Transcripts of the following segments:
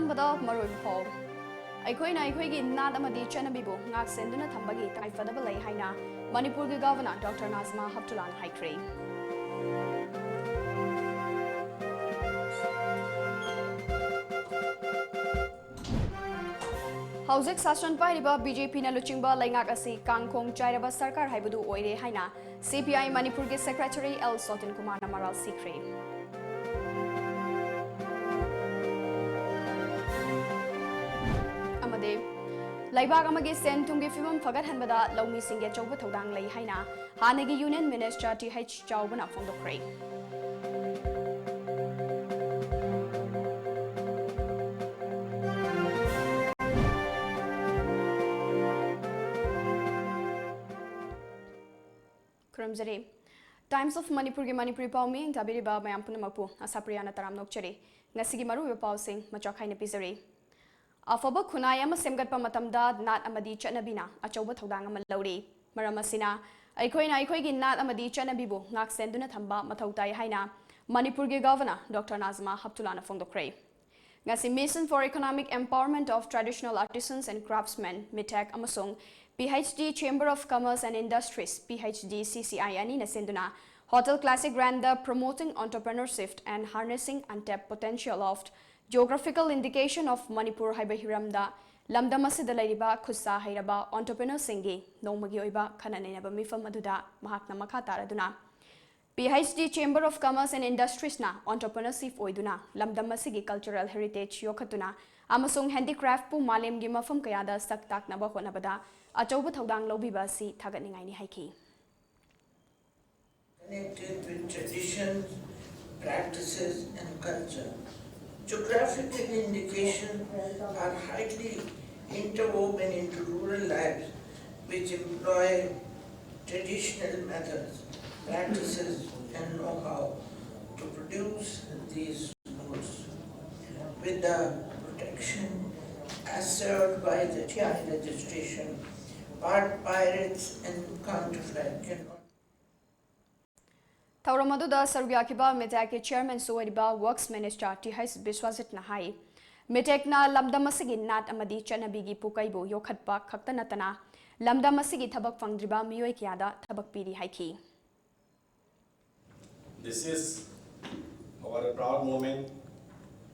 ꯑꯍꯥꯟꯕꯗ ꯃꯔꯣꯏ ꯐꯥꯎ ꯑꯩꯈꯣꯏꯅ ꯑꯩꯈꯣꯏꯒꯤ ꯅꯥꯠ ꯑꯃꯗꯤ ꯆꯠꯅꯕꯤꯕꯨ ꯉꯥꯛ ꯁꯦꯟꯗꯨꯅ ꯊꯝꯕꯒꯤ ꯇꯉꯥꯏꯐꯗꯕ ꯂꯩ ꯍꯥꯏꯅ ꯃꯅꯤꯄꯨꯔꯒꯤ ꯒꯚꯔꯅꯔ ꯗꯣꯛꯇꯔ ꯅꯥꯖꯃꯥ ꯍꯞꯇꯨꯂꯥꯅ ꯍꯥꯏꯈ꯭ꯔꯦ꯫ ꯍꯧꯖꯤꯛ ꯁꯥꯁꯟ ꯄꯥꯏꯔꯤꯕ BJPꯅ ꯂꯨꯆꯤꯡꯕ ꯂꯩꯉꯥꯛ ꯑꯁꯤ ꯀꯥꯡꯈꯣꯡ ꯆꯥꯏꯔꯕ ꯁꯔꯀꯥꯔ ꯍꯥꯏꯕꯗꯨ ꯑꯣꯏꯔꯦ ꯍꯥꯏꯅ CPI ꯃꯅꯤꯄꯨꯔꯒꯤ ꯁꯦꯀ꯭ꯔꯦꯇꯔꯤ L. Sotin Kumarꯅ ꯃꯔꯥꯜ ꯁꯤꯈ꯭ꯔꯦ꯫ ꯑꯃꯗꯤ ꯂꯩꯕꯥꯛ ꯑꯃꯒꯤ ꯁꯦꯟ ꯊꯨꯝꯒꯤ ꯐꯤꯚꯝ ꯐꯒꯠꯍꯟꯕꯗ ꯂꯧꯃꯤꯁꯤꯡꯒꯤ ꯑꯆꯧꯕ ꯊꯧꯗꯥꯡ ꯂꯩ ꯍꯥꯏꯅ ꯍꯥꯟꯅꯒꯤ ꯌꯨꯅꯤꯌꯟ ꯃꯤꯅꯤꯁꯇꯔ T.H. ꯆꯥꯎꯕꯅ ꯐꯣꯡꯗꯣꯛꯈ꯭ꯔꯦ꯫ ꯈꯨꯔꯨꯝꯖꯔꯤ ꯇꯥꯏꯝꯁ ꯑꯣꯐ ꯃꯅꯤꯄꯨꯔꯒꯤ ꯃꯅꯤꯄꯨꯔꯤ ꯄꯥꯎ ꯃꯤꯠꯌꯦꯡ ꯇꯥꯕꯤꯔꯤꯕ ꯃꯌꯥꯝ ꯄꯨꯝꯅꯃꯛꯄꯨ ꯑꯁꯥꯄ꯭ꯔꯤꯌꯥꯅ ꯇꯔꯥꯝ ꯅꯣꯛꯆꯔꯤ꯫ ꯉꯁꯤꯒꯤ ꯃꯔꯨꯑꯣꯏꯕ ꯄꯥꯎꯁꯤꯡ ꯃꯆꯥꯈꯥꯏꯅ ꯄꯤꯖꯔꯤ꯫ ꯑꯐꯕ ꯈꯨꯟꯅꯥꯏ ꯑꯃ ꯁꯦꯝꯒꯠꯄ ꯃꯇꯝꯗ ꯅꯥꯠ ꯑꯃꯗꯤ ꯆꯠꯅꯕꯤꯅ ꯑꯆꯧꯕ ꯊꯧꯗꯥꯡ ꯑꯃ ꯂꯧꯔꯤ꯫ ꯃꯔꯝ ꯑꯁꯤꯅ ꯑꯩꯈꯣꯏꯅ ꯑꯩꯈꯣꯏꯒꯤ ꯅꯥꯠ ꯑꯃꯗꯤ ꯆꯠꯅꯕꯤꯕꯨ ꯉꯥꯛ ꯁꯦꯟꯗꯨꯅ ꯊꯝꯕ ꯃꯊꯧ ꯇꯥꯏ ꯍꯥꯏꯅ ꯃꯅꯤꯄꯨꯔꯒꯤ ꯒꯚꯔꯅꯔ ꯗꯣꯛꯇꯔ ꯅꯥꯖꯃꯥ ꯍꯞꯇꯨꯂꯥꯅ ꯐꯣꯡꯗꯣꯛꯈ꯭ꯔꯦ꯫ ngasi Mission for Economic Empowerment of Traditional Artisans and Craftsmen (MITEC) amasung PhD Chamber of Commerce and Industries (PhD CCI) anina senduna Hotel Classic Granda promoting entrepreneurship and harnessing untapped potential of geographical indication of Manipur haiba hiramda lamdam asida lairiba khusa hairaba entrepreneur singi nongmagi oiba khananenaba mifam aduda mahakna makha taraduna PhD Chamber of Commerce and Industries na entrepreneurship oiduna lamdam asigi cultural heritage yokhatuna amasung handicraft pu malem gi mafam kayada sak taknaba honabada achauba thodang lobiba si thagatningai ni haiki. Connected with traditions, practices and culture. Geographical indications are highly interwoven into rural lives which employ traditional methods, practices and know-how to produce these goods with the protection assured by the TI registration. Pirates and counterfeit cannot. Tauramaduda Sarugyakiba MITEC Chairman Suwadiba Works Minister T.H. Biswajit Nahai MITEC na lamdamasigi nat amadi chanabigi pukaibu yokhatpa khaktanatana lamdamasigi thabak fangdriba miyoi kyada thabak piri haiki. This is our proud moment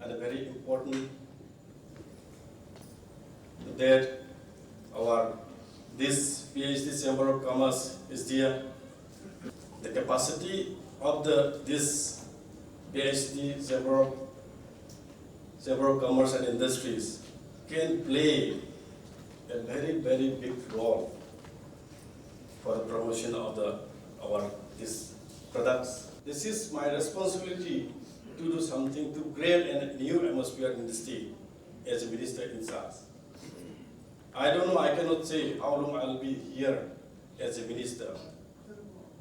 and a very important that this PhD Chamber of Commerce is there. The capacity of this PhD Chamber of Commerce and Industries can play a very big role for the promotion of these products. This is my responsibility to do something to create a new atmosphere in the state as a minister in charge. I don't know, I cannot say how long I'll be here as a minister.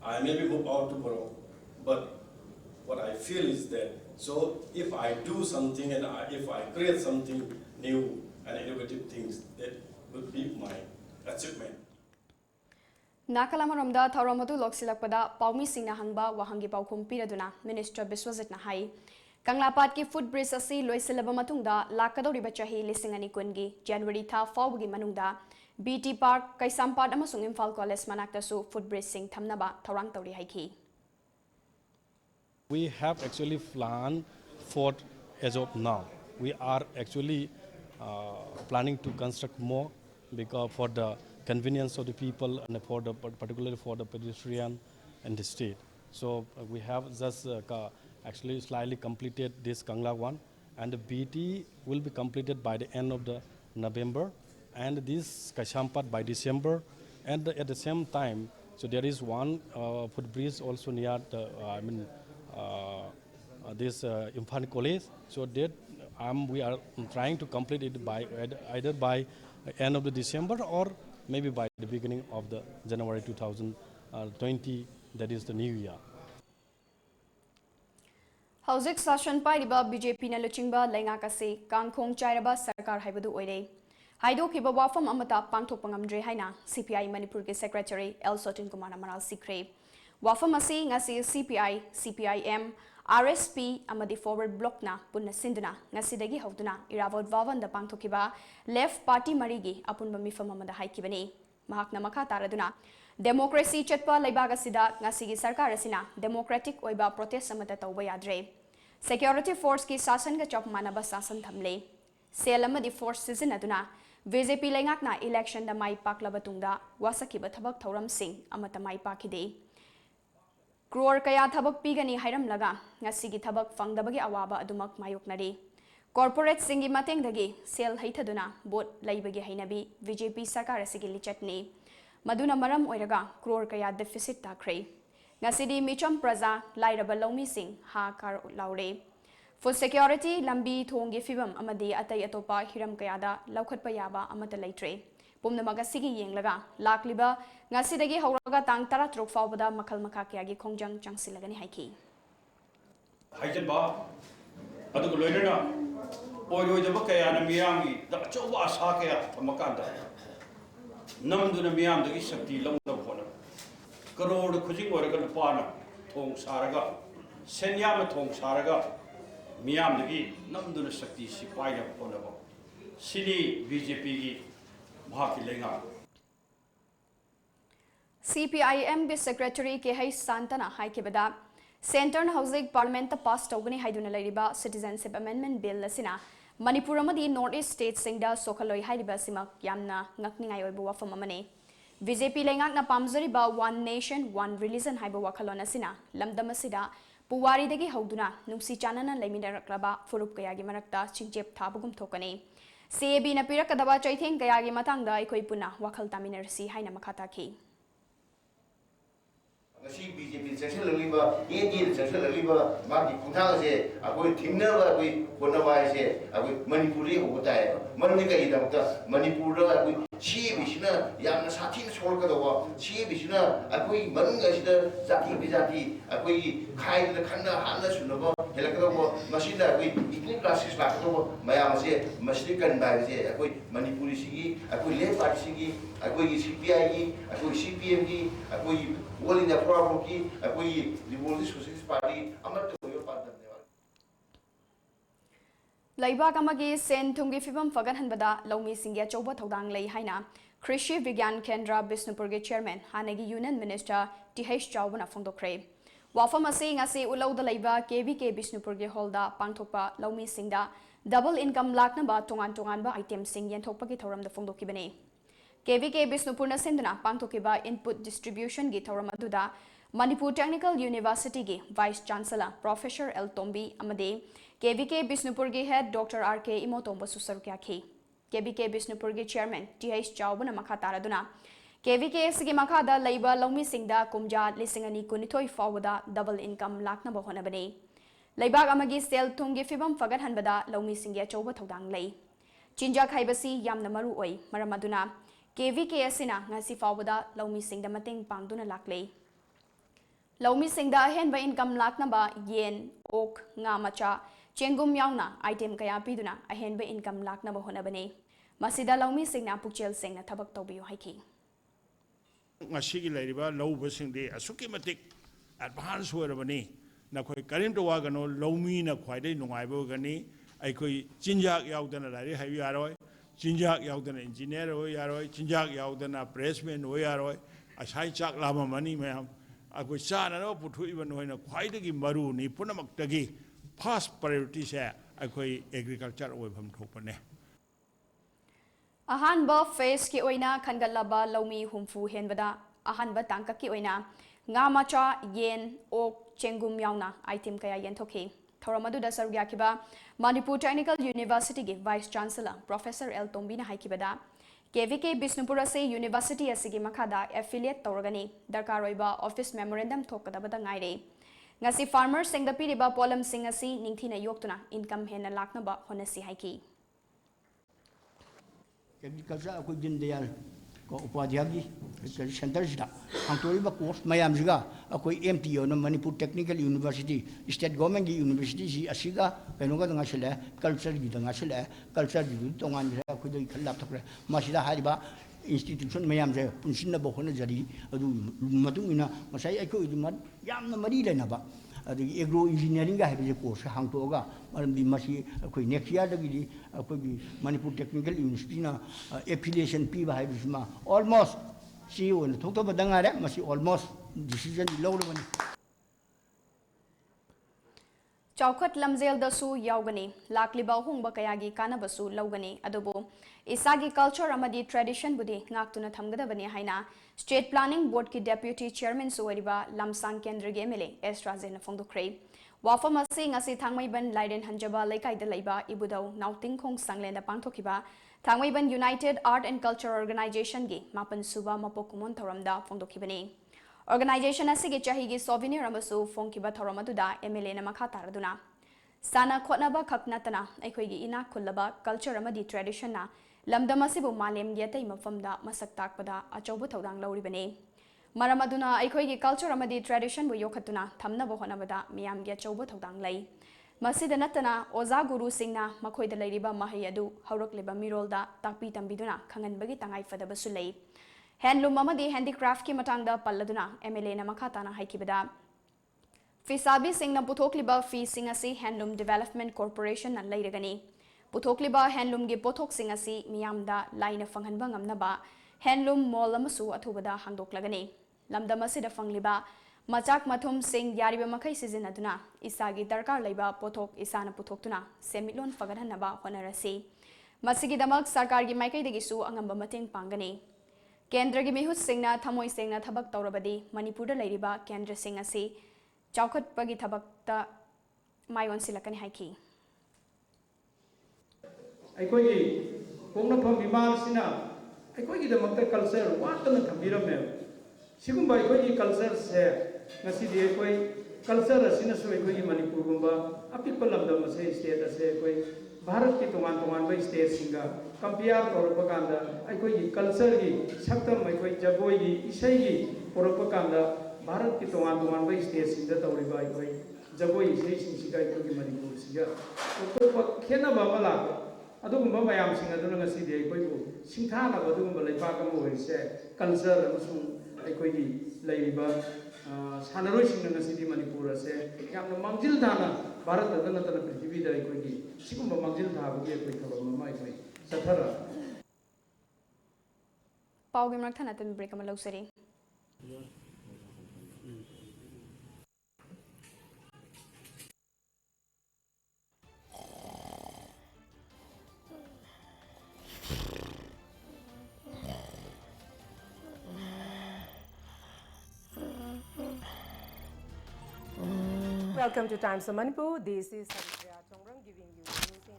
I may be moved out tomorrow, but what I feel is that, so if I do something and if I create something new and innovative things, that would be my achievement. Nakalamaromda Tauramadu Loksilakpada Paumi Singna Hangba Wahangi Paukum Piraduna Minister Biswajit Nahai Kanglapat ki food bridge asi loisilaba matungda lakadoriba chahi lisingani kungi January tha fawgi manungda BT Park Kaisampat amasung Imphal College manaktasu food bridge sing thamnaba thorang tauri haiki. We have actually planned for as of now. We are actually planning to construct more because for the convenience of the people and particularly for the pedestrian and the state. So we have just actually slightly completed this Kangla one, and the BT will be completed by the end of the November, and this Kashampat by December, and at the same time, so there is one footbridge also near the, this Infant College. So that we are trying to complete it by either by end of the December or maybe by the beginning of the January 2020, that is the new year. Hauzik Sashan Pairiba BJP na luchingba Lengakasi Kangkong Chairaba Sarkar Haibudu Oide Haido Kiba Wafam Amata Pangtok Pangamdre Haina CPI Manipur ki Secretary L. Sotin Kumarna Maral Sikre Wafam Asi Ngasi CPI, CPIM RSP amadi Forward Bloc na punna sinduna ngasidagi hauduna Iravot Vavan da pangthokiba Left Party marigi apunba mifam amada haikibani mahakna makha taraduna Democracy chatpa laibaga sida ngasigi sarkar asina democratic oiba protest amada tawba yadre Security Force ki sasan ga chop manaba sasan thamle sel amadi force season aduna VJP lengakna election da mai paklaba tungda wasakiba thabak thoram sing amata mai pakhide Crore kaya thabak pigani hairam laga ngasigi thabak fangdabagi awaba adumak mayoknari corporate singi matengdagi sel haithaduna bot laibagi hainabi VJP sarkar asigi lichatni maduna maram oiraga crore kaya deficit takre ngasidi micham praja lairaba lomi sing ha kar laure food security lambi thongi fibam amadi atai atopa hiram kaya da laukhatpa yaba amata laitre pumna magasigi yenglaga lakliba ngasidagi hauraga tang tara truk fawbada makal makha kya gi khongjang changsilagani haiki haijan ba adu ko loina oiroi da bakaya na miyami da chowa asa kaya amakanda namduna miyam da gi shakti lamda bona crore khujing oraga pana thong saraga senyam thong saraga miyam da gi namduna shakti sipaya bona ba sini BJP gi bhaki lenga CPIM gi secretary ke hai santana haikibada Center Housing Parliament pass togani haiduna lariba Citizenship Amendment Bill asina Manipur amadi North East State singda sokhaloi haiba simak yamna ngakningai oibu wafam amane BJP lengakna pamjariba One Nation One Religion haiba wakhalon asina lamdam asida puwari dagi hauduna nungsi chanana leminaraklaba furup kayagi marakta chingjep thabugum thokani CAB na pirakadaba chaitheng kayagi matangda aikoi puna wakhal taminarsi haina makhata ki BJP section laliba AD section laliba magi punthang se akoi thingna ba akoi konawai se akoi Manipuri hotai manni ka idamta Manipur da akoi chi bisna yamna sathi sol ka dawa chi bisna akoi manga sida jati bijati akoi khai da khanna hanna sunaba helaka dawa masina akoi evening classes la ka dawa mayam se masri kan ba se akoi Manipuri sigi akoi left party sigi akoi CPI gi akoi CPM gi akoi all in the problem ki akoi Revolutionary Socialist Party amat to yo part ne Laiba kamagi sen thungi fibam fagan hanbada laumi singya choba thodang lei haina Krishi Vigyan Kendra Bisnupur ge chairman hanagi union minister TH Chawbana phongdokre wafam ase ngase ulauda laiba KVK Bisnupur ge holda pangthokpa laumi singda double income lakna ba tongan ba item sing yen thokpa gi thoram da phongdokibane KVK Bisnupur na sendana pangthokiba input distribution gi thoram aduda Manipur Technical University gi Vice Chancellor Professor L Tombi amade KVK Bisnupur gi head Dr RK Imotomba susarukya khi KVK Bisnupur gi chairman TH Chawbana makha taraduna KVK sigi makha da laiba laumi singda kumja lisingani kunithoi fawada double income lakna ba hona bane laibag amagi sel thungi fibam fagat hanbada laumi singya chawba thodang lei chinja khaibasi yamna maru oi maramaduna KVK asina ngasi fawada laumi singda mateng pangduna laklei laumi singda henba income lakna ba yen ok nga macha chengum yauna item kaya piduna ahenba income lakna ba hona bane masida laumi singna pukchel singna thabak tawbiyo haiki ngasi gi lariba lawba singde asuki matik advance hoirabani nakhoi karim to wagano laumi na khwaidai nungaibo gani aikoi chinjak yaudana lari hayu yaroi chinjak yaudana engineer ho yaroi chinjak yaudana pressman ho yaroi asai chak lama mani mayam akoi chana no puthu iban hoina khwaidagi maru ni punamak first priority se akoi agriculture oibham thokpane ahanba face ki oina khangalaba laumi humfu henbada ahanba tangka ki oina nga macha yen ok chengum yauna item kaya yen thokhi thoramadu da sarugya kiba Manipur Technical University gi Vice Chancellor Professor L Tombi na haikibada KVK Bisnupur ase University asigi makhada affiliate torgani darkar oiba office memorandum thokadabada ngaire ngasi farmers singda piriba polam sing asi ningthina yoktuna income hena lakna ba honasi haiki agriculture ko dindayal ko upadhyagi center sida angtoriba course mayam jiga akoi MTO no Manipur Technical University state government gi university si asiga kenoga nga sele culture gi nga sele culture gi tongan ja ko doi khalap thakre masida hariba institution mayam je punsin na bohona jari adu madungina masai ai ko idumat yamna mari lena ba ꯑꯗꯒꯤ agro ꯏꯟꯖꯤꯅꯤꯌꯥꯔꯤꯡꯒ ꯍꯥꯏꯕꯁꯦ course ꯍꯥꯡꯇꯣꯛꯑꯒ ꯃꯔꯝꯗꯤ ꯃꯁꯤ ꯑꯩꯈꯣꯏ next ꯏꯌꯥꯔꯗꯒꯤꯗꯤ ꯑꯩꯈꯣꯏꯒꯤ Manipur technical ꯌꯨꯅꯤꯚꯔꯁꯤꯇꯤꯅ ꯑꯦꯐꯤꯂꯤꯌꯦꯁꯟ ꯄꯤꯕ ꯍꯥꯏꯕꯁꯤꯃ almost ꯁꯤ ꯑꯣꯏꯅ ꯊꯣꯛꯇꯕꯗ ꯉꯥꯏꯔꯦ ꯃꯁꯤ ꯑꯣꯜꯃꯣꯁट डिसीजन लौरबनी चौखट लमजेलदसु यावगनी लाकलिबा होंबा कयागी कानबसु लौगनी अदुबो इसागी कल्चर अमदी ट्रेडिशन बुदी ngaktuna thamgadabani haina state planning board की डेप्यूटी चेयरमैन सुवरिबा लमसांग केंद्र गे एमएलए एस राजेन फोंदोख्रे वाफम असे ngasi thangmaiban लाइडेन हंजबा लेकाइदा लैबा इबुदौ नाउटिंग खोंग सांगलेंदा पांथोखिबा thangmaiban united art and culture organisation गे मापन सुबा मपोकुमोन थौरमदा फोंदोखिबनी ऑर्गेनाइजेशन असिगे चाहिगी सोविनियर अमसु फोंकिबा थौरमदुदा एमएलए न मखा तारदुना साना खोटनबा खकनतना अखोइगी इना खुल्लबा कल्चर अमदी ट्रेडिशन ना लमदम असिबु मालेमगी अतै मफमदा मसक ताकपदा अचौबु थौदांग लौरिबने मरम अदुना अखोइगी कल्चर अमदी ट्रेडिशन बु योखतुना थमनबा होनबदा मियामगी अचौबु थौदांग लै मसिदा नतना ओजा गुरु सिंगना मखोइदा लैरिबा महै अदु हौरकलिबा मिरोलदा ताकपी तंबिदुना खंगनबगी तंगाई फदबसु लै हैंडलूम अमदी हैंडीक्राफ्ट की मतंगदा पल्लदुना एमएलए न मखाताना हाइकिबदा फिसाबी सिंगना पुथोकलिबा फी सिंग असि हैंडलूम डेवलपमेंट कॉर्पोरेशन न लैरगनी पुथोकलिबा हैंडलूम गी पोथोक सिंग असि मियामदा लाइन फंगहनबा ngamnaba हैंडलूम मॉल अमसु अथुबदा हांदोक्लगनी लमदम असिदा फंगलिबा मचाक मथुम सिंग यारिबा मखै सिजिनदुना इसागी दरकार लैबा पोथोक इसाना पुथोक्तुना सेमिलोन फगनहनबा होनरसी मसिगी दमक सरकार गी माइकैदगिसु अंगंबा मतेंग पांगनी केंद्र की मिहुत सिंगना थमोई सिंगना थबक तौरबदी मणिपुर लैरिबा केंद्र सिंग असि चौखटपगी थबकता मायोन सिलकनी हाइकी अखोई पोंगनफम बिमासिना अखोई दमकता कल्चर वातन थंबिरमे सिगुंबा अखोई कल्चर से ngasi अखोई कल्चर असिना सो अखोई मणिपुर गुंबा अपिप लमदम से स्टेट असे अखोई भारत की तोमान तोमान बा स्टेट सिंगा कंपेयर तौरप कांदा अखोई कल्चर की सक्तम अखोई जगोई की इसई की तौरप कांदा भारत की तोमान तोमान बा स्टेट सिंगा तौरिबा अखोई जगोई इसई सिंगा अखोई मणिपुर सिगा तो खेनबा मला अदुगुंबा मयाम सिंग अदुना ngasi de अखोई को सिंथाना अदुगुंबा लैपाक अम ओइसे कल्चर अमसुं अखोई की लैरिबा सानरोई सिंग ngasi di मणिपुर असे यामना मांगजिल दाना भारत अदना तना पृथ्वी दा अखोई की सिगुंबा मांगजिल धाबगी अखोई थबम मा अखोई सथरा पाउगी मरक थाना तन ब्रेक अमा लौसरी Welcome to Times of Manipur. This is Haripriya Chongrang giving you news in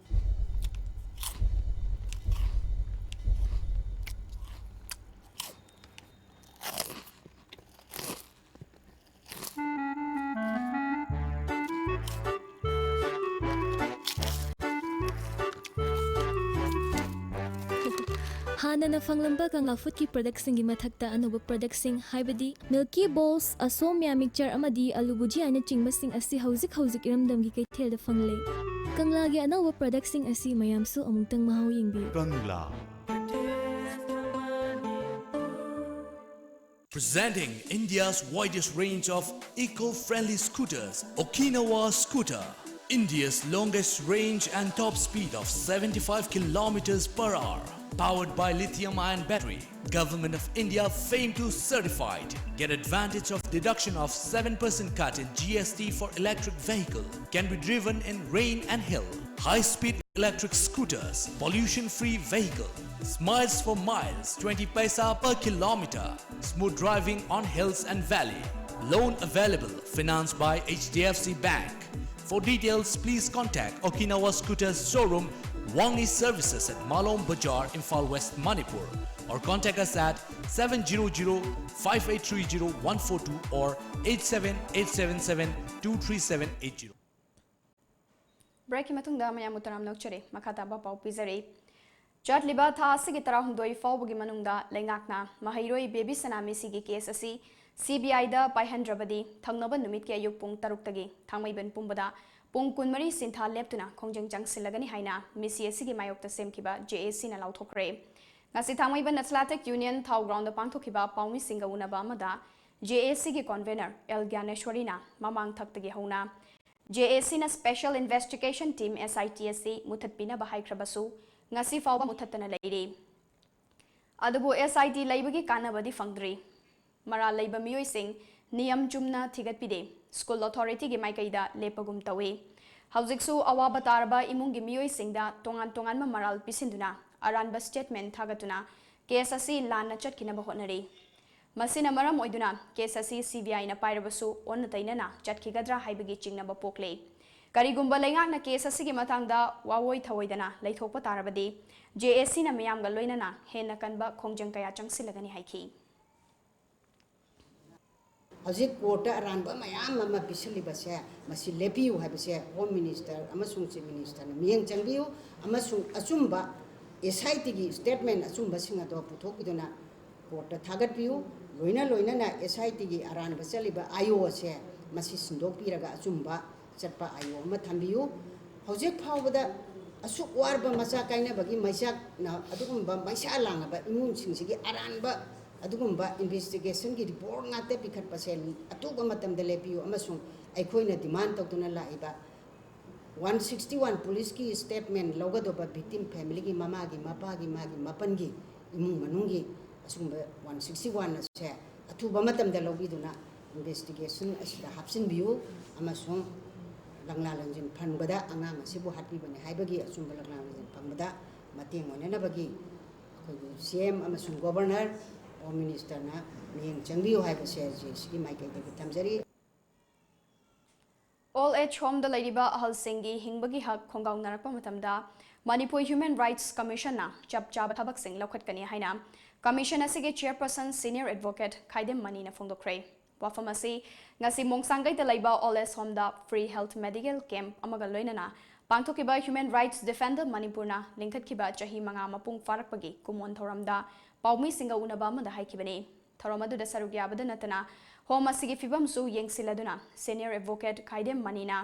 हाना फंगलंबा कंगला फूड की प्रोडक्ट सिंगी मथक्ता अनोबा प्रोडक्ट सिंग हाइबदी मिल्की बोल्स असोमिया मिक्सचर अमदी आलू भुजिया ने चिंगबा सिंग असी हौजिक हौजिक इरमदम की कैथेल द फंगले कंगला गे अनोबा प्रोडक्ट सिंग असी मयामसु अमुंगतंग महाउ यिंगबी कंगला Presenting India's widest range of eco-friendly scooters, Okinawa Scooter. India's longest range and top speed of 75 kilometers per hour. Powered by lithium-ion battery. Government of India FAME 2 certified. Get advantage of deduction of 7% cut in GST for electric vehicle. Can be driven in rain and hill. High-speed electric scooters. Pollution-free vehicle. Smiles for miles. 20 paisa per kilometer. Smooth driving on hills and valley. Loan available. Financed by HDFC Bank. For details, please contact Okinawa Scooters showroom, Wangi Services at Malom Bajar, Imphal West, Manipur, or contact us at 700-5830-142 or 87877-23780. Break मतुंगदा मयाम उतराम नौचरे मखाताबा पाउ पिजरे चटलिबा था सिगी तराहुंदोई फाउबगी मनुंगदा लेंगाकना महैरोई baby सनामी सिगी case असि CBI दा पाइहंद्रबदी थंगनबा नुमित के अयुक पुंग तरुक्तगी थांगमैबन पुंबदा पुंग कुनमरी सिंथा लेप्तुना खोंजंग चंगसिलगनी हाइना मिसी एसिगी मायोक्ता सेमखिबा JAC ना लाउथोक्रे ngasi थांगमैबन athletic union थाउ ground पांथोखिबा पाउमी सिंगा उनबा अमदा JAC की convener L ज्ञानेश्वरीना ममांग थक्तगी होना JAC ना special investigation team SITC मुथतपिना बहाइख्रबसु ngasi fawba muthatana leiri adubu SIT leibagi kanabadi fangdri mara leiba miyoi sing niyam chumna thigatpide school authority gi maikaida lepagum tawe haujiksu awaba tarba imungi miyoi singda tongan ma maral pisinduna aranba statement thagatuna case asi lana chatkina bahonari masina maram oiduna case asi CBI na pairabasu onna tainana chatkigadra haibagi chingnaba pokle Karigumba lengang na case asigi matangda wawoi thawoidana leithokpa tarabadi JAC na miyamga loinana henna kanba khongjang kaya changsilagani haiki Hojik kota aranba mayam ama pisali base masi lepiu habase home minister amasung chief minister na miyang changbiu amasung asumba SIT gi statement asumba singa do puthokiduna kota thagat piu loina na SIT gi aranba chaliba ayo ase masi sindok piraga asumba चटपा आयो म थंबियो हौजे फावबदा असुक वारबा मचा काइना बगी मैसाक ना अदुगुम्बा मैसा लांगबा Emon सिंसिगी अरानबा अदुगुम्बा investigation की report नाते पिखट पसेल अतुगा मतम दे लेपियो अमसुंग अखोइना demand तौतुना Laiba 161 police की स्टेटमेंट लोगदोबा विक्टिम फैमिली की मामा की मापा की मागी मपन की इमुंग मनुंगी असुंबा 161 से अथुबा मतम दे लोगिदुना इन्वेस्टिगेशन असिदा हापसिन बियो अमसुंग Langla lanjin panbada angang asibu hatpi bani haibagi asumba langla lanjin panbada mateng wanena bagi CM amasung governor or minister na miyeng changbiyo haibase sigi maikai de tamjari All age home da laiba ahal singi hingbagi hak khongaung narakpa matamda Manipur Human Rights Commission na chapcha thabak sing lokhat kani haina commission asige chairperson senior advocate Khaidem Mani na phongdokre Wafamasi ngasi mongsangai da laiba all age home da free health medical camp amaga loinana pangthokiba human rights defender Manipurna lingkhatkiba chahi manga mapung farakpagi kumon thoramda paumi singa unaba amada haikibani thoramadu da sarugyabada natana home asigi fibam su yengsiladuna senior advocate Khaidem Manina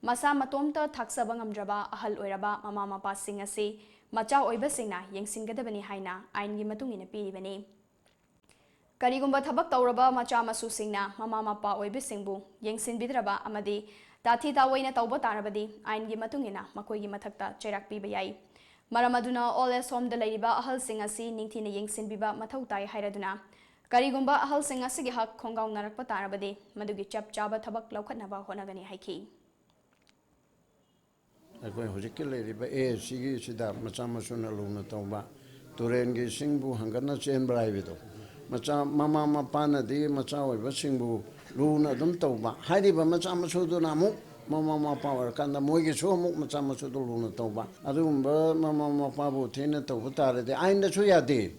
masa matomta thaksaba ngamdraba ahal oiraba mama mapa singasi macha oiba singna yengsingadabani haina aingi matungina piribani Karigumba thabak tauraba macha masu singna mama mapa oibe singbu yengsin bidraba amadi tathi tawaina tauba tarabadi aingi matungina makoigi mathakta chairak piba yai maramaduna all as home da laiba ahal singasi ningthina yengsin biba mathau tai hairaduna Karigumba ahal singasi gi hak khongaung narakpa tarabadi madugi chap chaba thabak laukhatnaba honagani haiki Akoi hojikki leiriba sigi sida macha masuna luna tauba turengi singbu hangana chenbraibido macha mama mapana di macha oiba singbu luna dum tauba haidiba macha masudu namu mama mapa warkanda moigi so muk macha masudu luna tauba adumba mama mapa bu thina tauba tarade ainda chu yade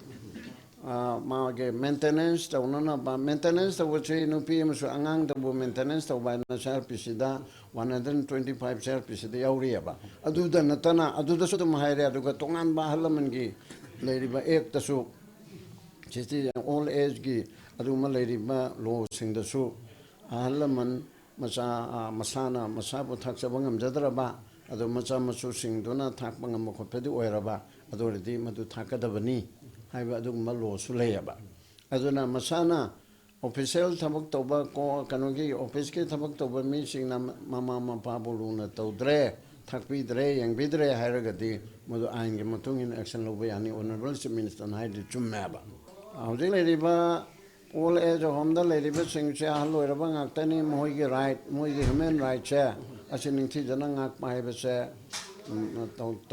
मागे maintenance तौना बा maintenance तौचे नुपी अमसु अंगांग तबु maintenance तौबा ना शहर पिसिदा 125 शहर पिसिदा यावरियाबा अदुदा नतना अदुदा सु तुम हायरे अदुगा तोंगान बा हलमनगी लेरिबा एक तसु चिति ऑल एज की अदुमा लेरिबा लो सिंगदसु हलमन मचा मसाना मसाबु थाकसबा ngamjadraba अदु मचा मसु सिंगदुना थाकबा ngam खोफेदि ओयरबा अदुरदि मदु थाकदबनी हाइबा अदुगुम्बा लॉसु लेयबा अदुना मसाना ऑफिशियल थबक तौबा को कनोगी ऑफिस के थबक तौबा मी सिंगना मामा मपा बोलुना तौद्रे थाकपीद्रे यंगबीद्रे हायरगदि मदु आइनगे मतुंगिन एक्शन लौबा यानी ऑनरेबल चीफ मिनिस्टर हाइदि चुम्मेबा हौजिक लेरिबा ऑल एज होमदा लेरिबा सिंगसे हलोइरबा ngakतनी मोइगे राइट मोइगे ह्यूमन राइट से असे निंथि जना ngak पाइबसे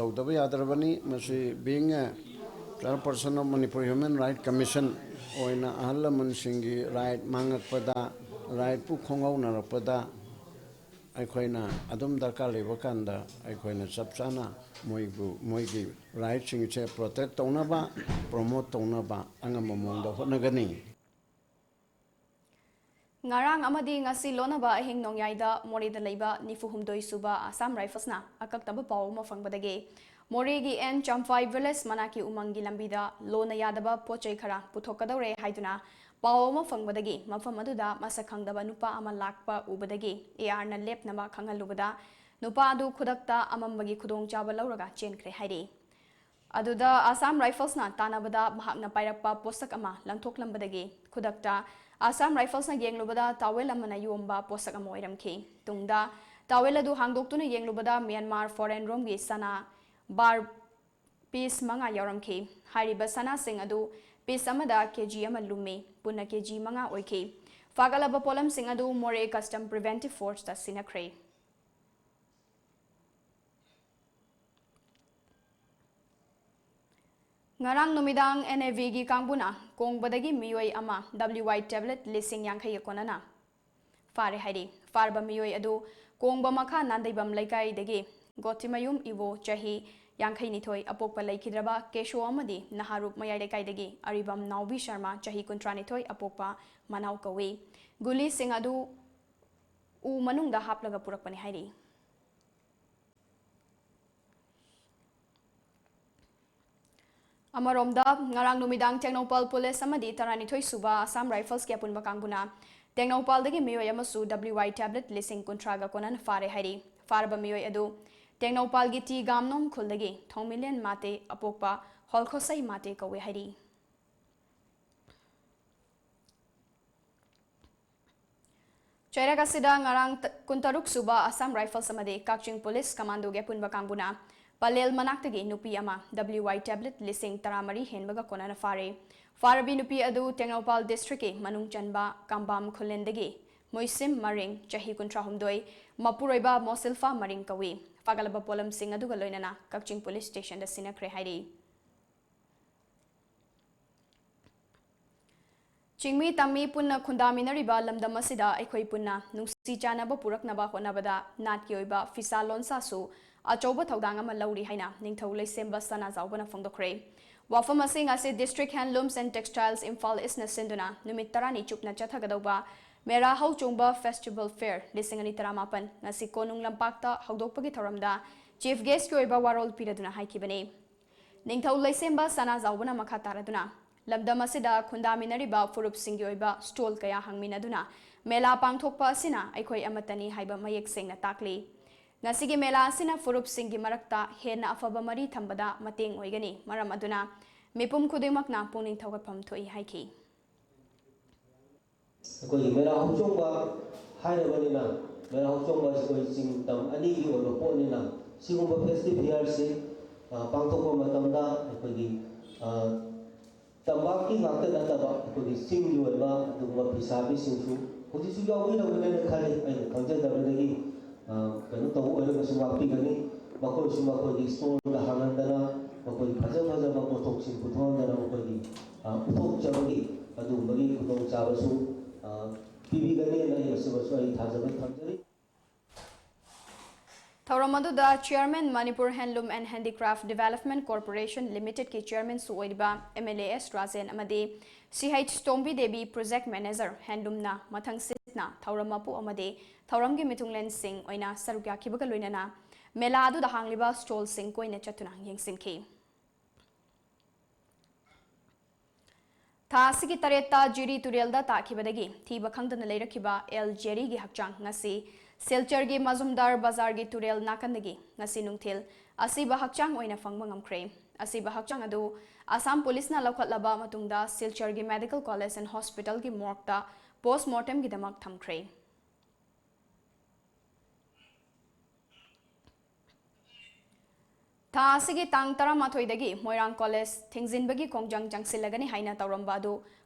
तौदबा यादरबनी मसी being Chairperson of Manipur Human Rights Commission oina ahalaman singi right mangakpada right pu khongau narakpada aikoina adum darkar leba kanda aikoina sapsana moigi right singche protect taunaba promote taunaba angamamongda honagani Ngarang amadi ngasi lonaba ahing nongyaida morida leiba nifuhumdoi suba Assam Rifles na akaktaba paw mafangbadage Moregi en Champhai Village manaki umangi lambida lona yadaba pochai khara puthokadore haiduna pawma fangbadagi mafam aduda masakhangdaba nupa ama lakpa ubadagi AR na lepnama khangalubada nupa adu khudakta amambagi khudong chaba lauraga chenkre hairi Aduda Assam Rifles na tanabada mahakna pairakpa posak ama langthok lambadagi khudakta Assam Rifles na yenglubada tawel amana yomba posak ama oiramki tungda tawel adu hangdoktuna yenglubada Myanmar foreign room gi sana bar piece manga yoramki hariba sana sing adu piece amada kg ama lume punna kg manga oiki fagalaba polam sing adu more custom preventive force ta sinakre Ngarang numidang NAV gi kangbuna kongbadagi miyoi ama WY tablet lising yangkai konana fare hairi farba miyoi adu kongba makha nandaibam laikai dagi gotimayum ivo chahi yangkai nithoi apokpa laikhidraba kesho amadi naharup mayai laikai dagi aribam naubi sharma chahi kuntra nithoi apokpa manau kawi guli sing adu u manungda haplaga purakpani hairi Amaromda ngarang numidang Technopal Police amadi taranithoi suba Assam Rifles ke apunba kangbuna Technopal dagi miyoi amasu WY tablet lising kuntraga konan fare hairi farba miyoi adu Technopal gi ti gamnom khuldagi thomilian mate apokpa holkhosai mate kawe hairi Chairaga sida ngarang kuntaruk suba Assam Rifles amadi Kakching Police Commando ge apunba kangbuna Palel manaktagi nupi ama WY tablet lising taramari henbaga konana fare farabi nupi adu Technopal district ke manung chanba kambam khulendagi moisim maring chahi kuntra humdoi mapuroiba mosilfa maring kawi fagalaba polam sing adu galoinana Kakching police station da sinakre hairi Chingmi tammi punna khundaminariba lamdam asida aikhoi punna nungsi chanaba puraknaba honabada natki oiba fisa lonsa su achauba thaudang ama lauri haina ningthau leisemba sana zawbana phongdokre wafam asing ase district handlooms and textiles imphal isna sinduna numit tarani chupna chathagadauba mera hau chungba festival fair lisingani taramapan ngasi konung lampakta haudokpagi thoramda chief guest ki oiba warol piraduna haikibane ningthau leisemba sana zawbana makha taraduna lamdam asida khundaminariba furup singi oiba stall kaya hangminaduna mela pangthokpa asina aikhoi amatani haiba mayek sengna takli Ngasigi mela asina furup singi marakta hena afaba mari thambada mateng oigani maram aduna mipum khudimakna pungning thawgapham thoi haiki koi mera hauchongba hairebanina mera hauchongba koi sing tam ani gi odo ponina sigumba festive year se pangthokpa matamda koi tambaki ngakta nataba koi sing gi oba dugba pisabi singsu hoji su yawi na wena khale ai khajadabadagi kano tahu orang semua pigani, makoi semua koi di store dah hangan dana, makoi fajar makoi toksin puthon dana makoi di uthok cabagi, adu bagi puthong cabasu, pibi gani na ya sebasu ay thajabat thamjari. Thauramadu Chairman Manipur Handloom and Handicraft Development Corporation Limited ki Chairman Suoiba MLAS Razen Amade CH Tombi Devi Project Manager Handloom na Mathang Sitna Thauramapu Amade Thauramgi Mitunglen Singh Oina Sarukya Kibaga Loinana Mela adu da hangliba stall sing koina chatuna yengsinki Tha sigi tareta jiri turelda takhibadagi thiba khangdana leirakhiba El Jerry gi hakchang ngasi Silchar gi Mazumdar Bazar gi turel nakandagi ngasi nungthil asiba hakchang oina fangba ngamkre asiba hakchang adu Assam Police na lokhatlaba matungda Silchar gi Medical College and Hospital gi morgue ta postmortem gi damak thamkre Tha asigi tang taramatoidagi Moirang College thingzinbagi kongjang jangsilagani haina tauramba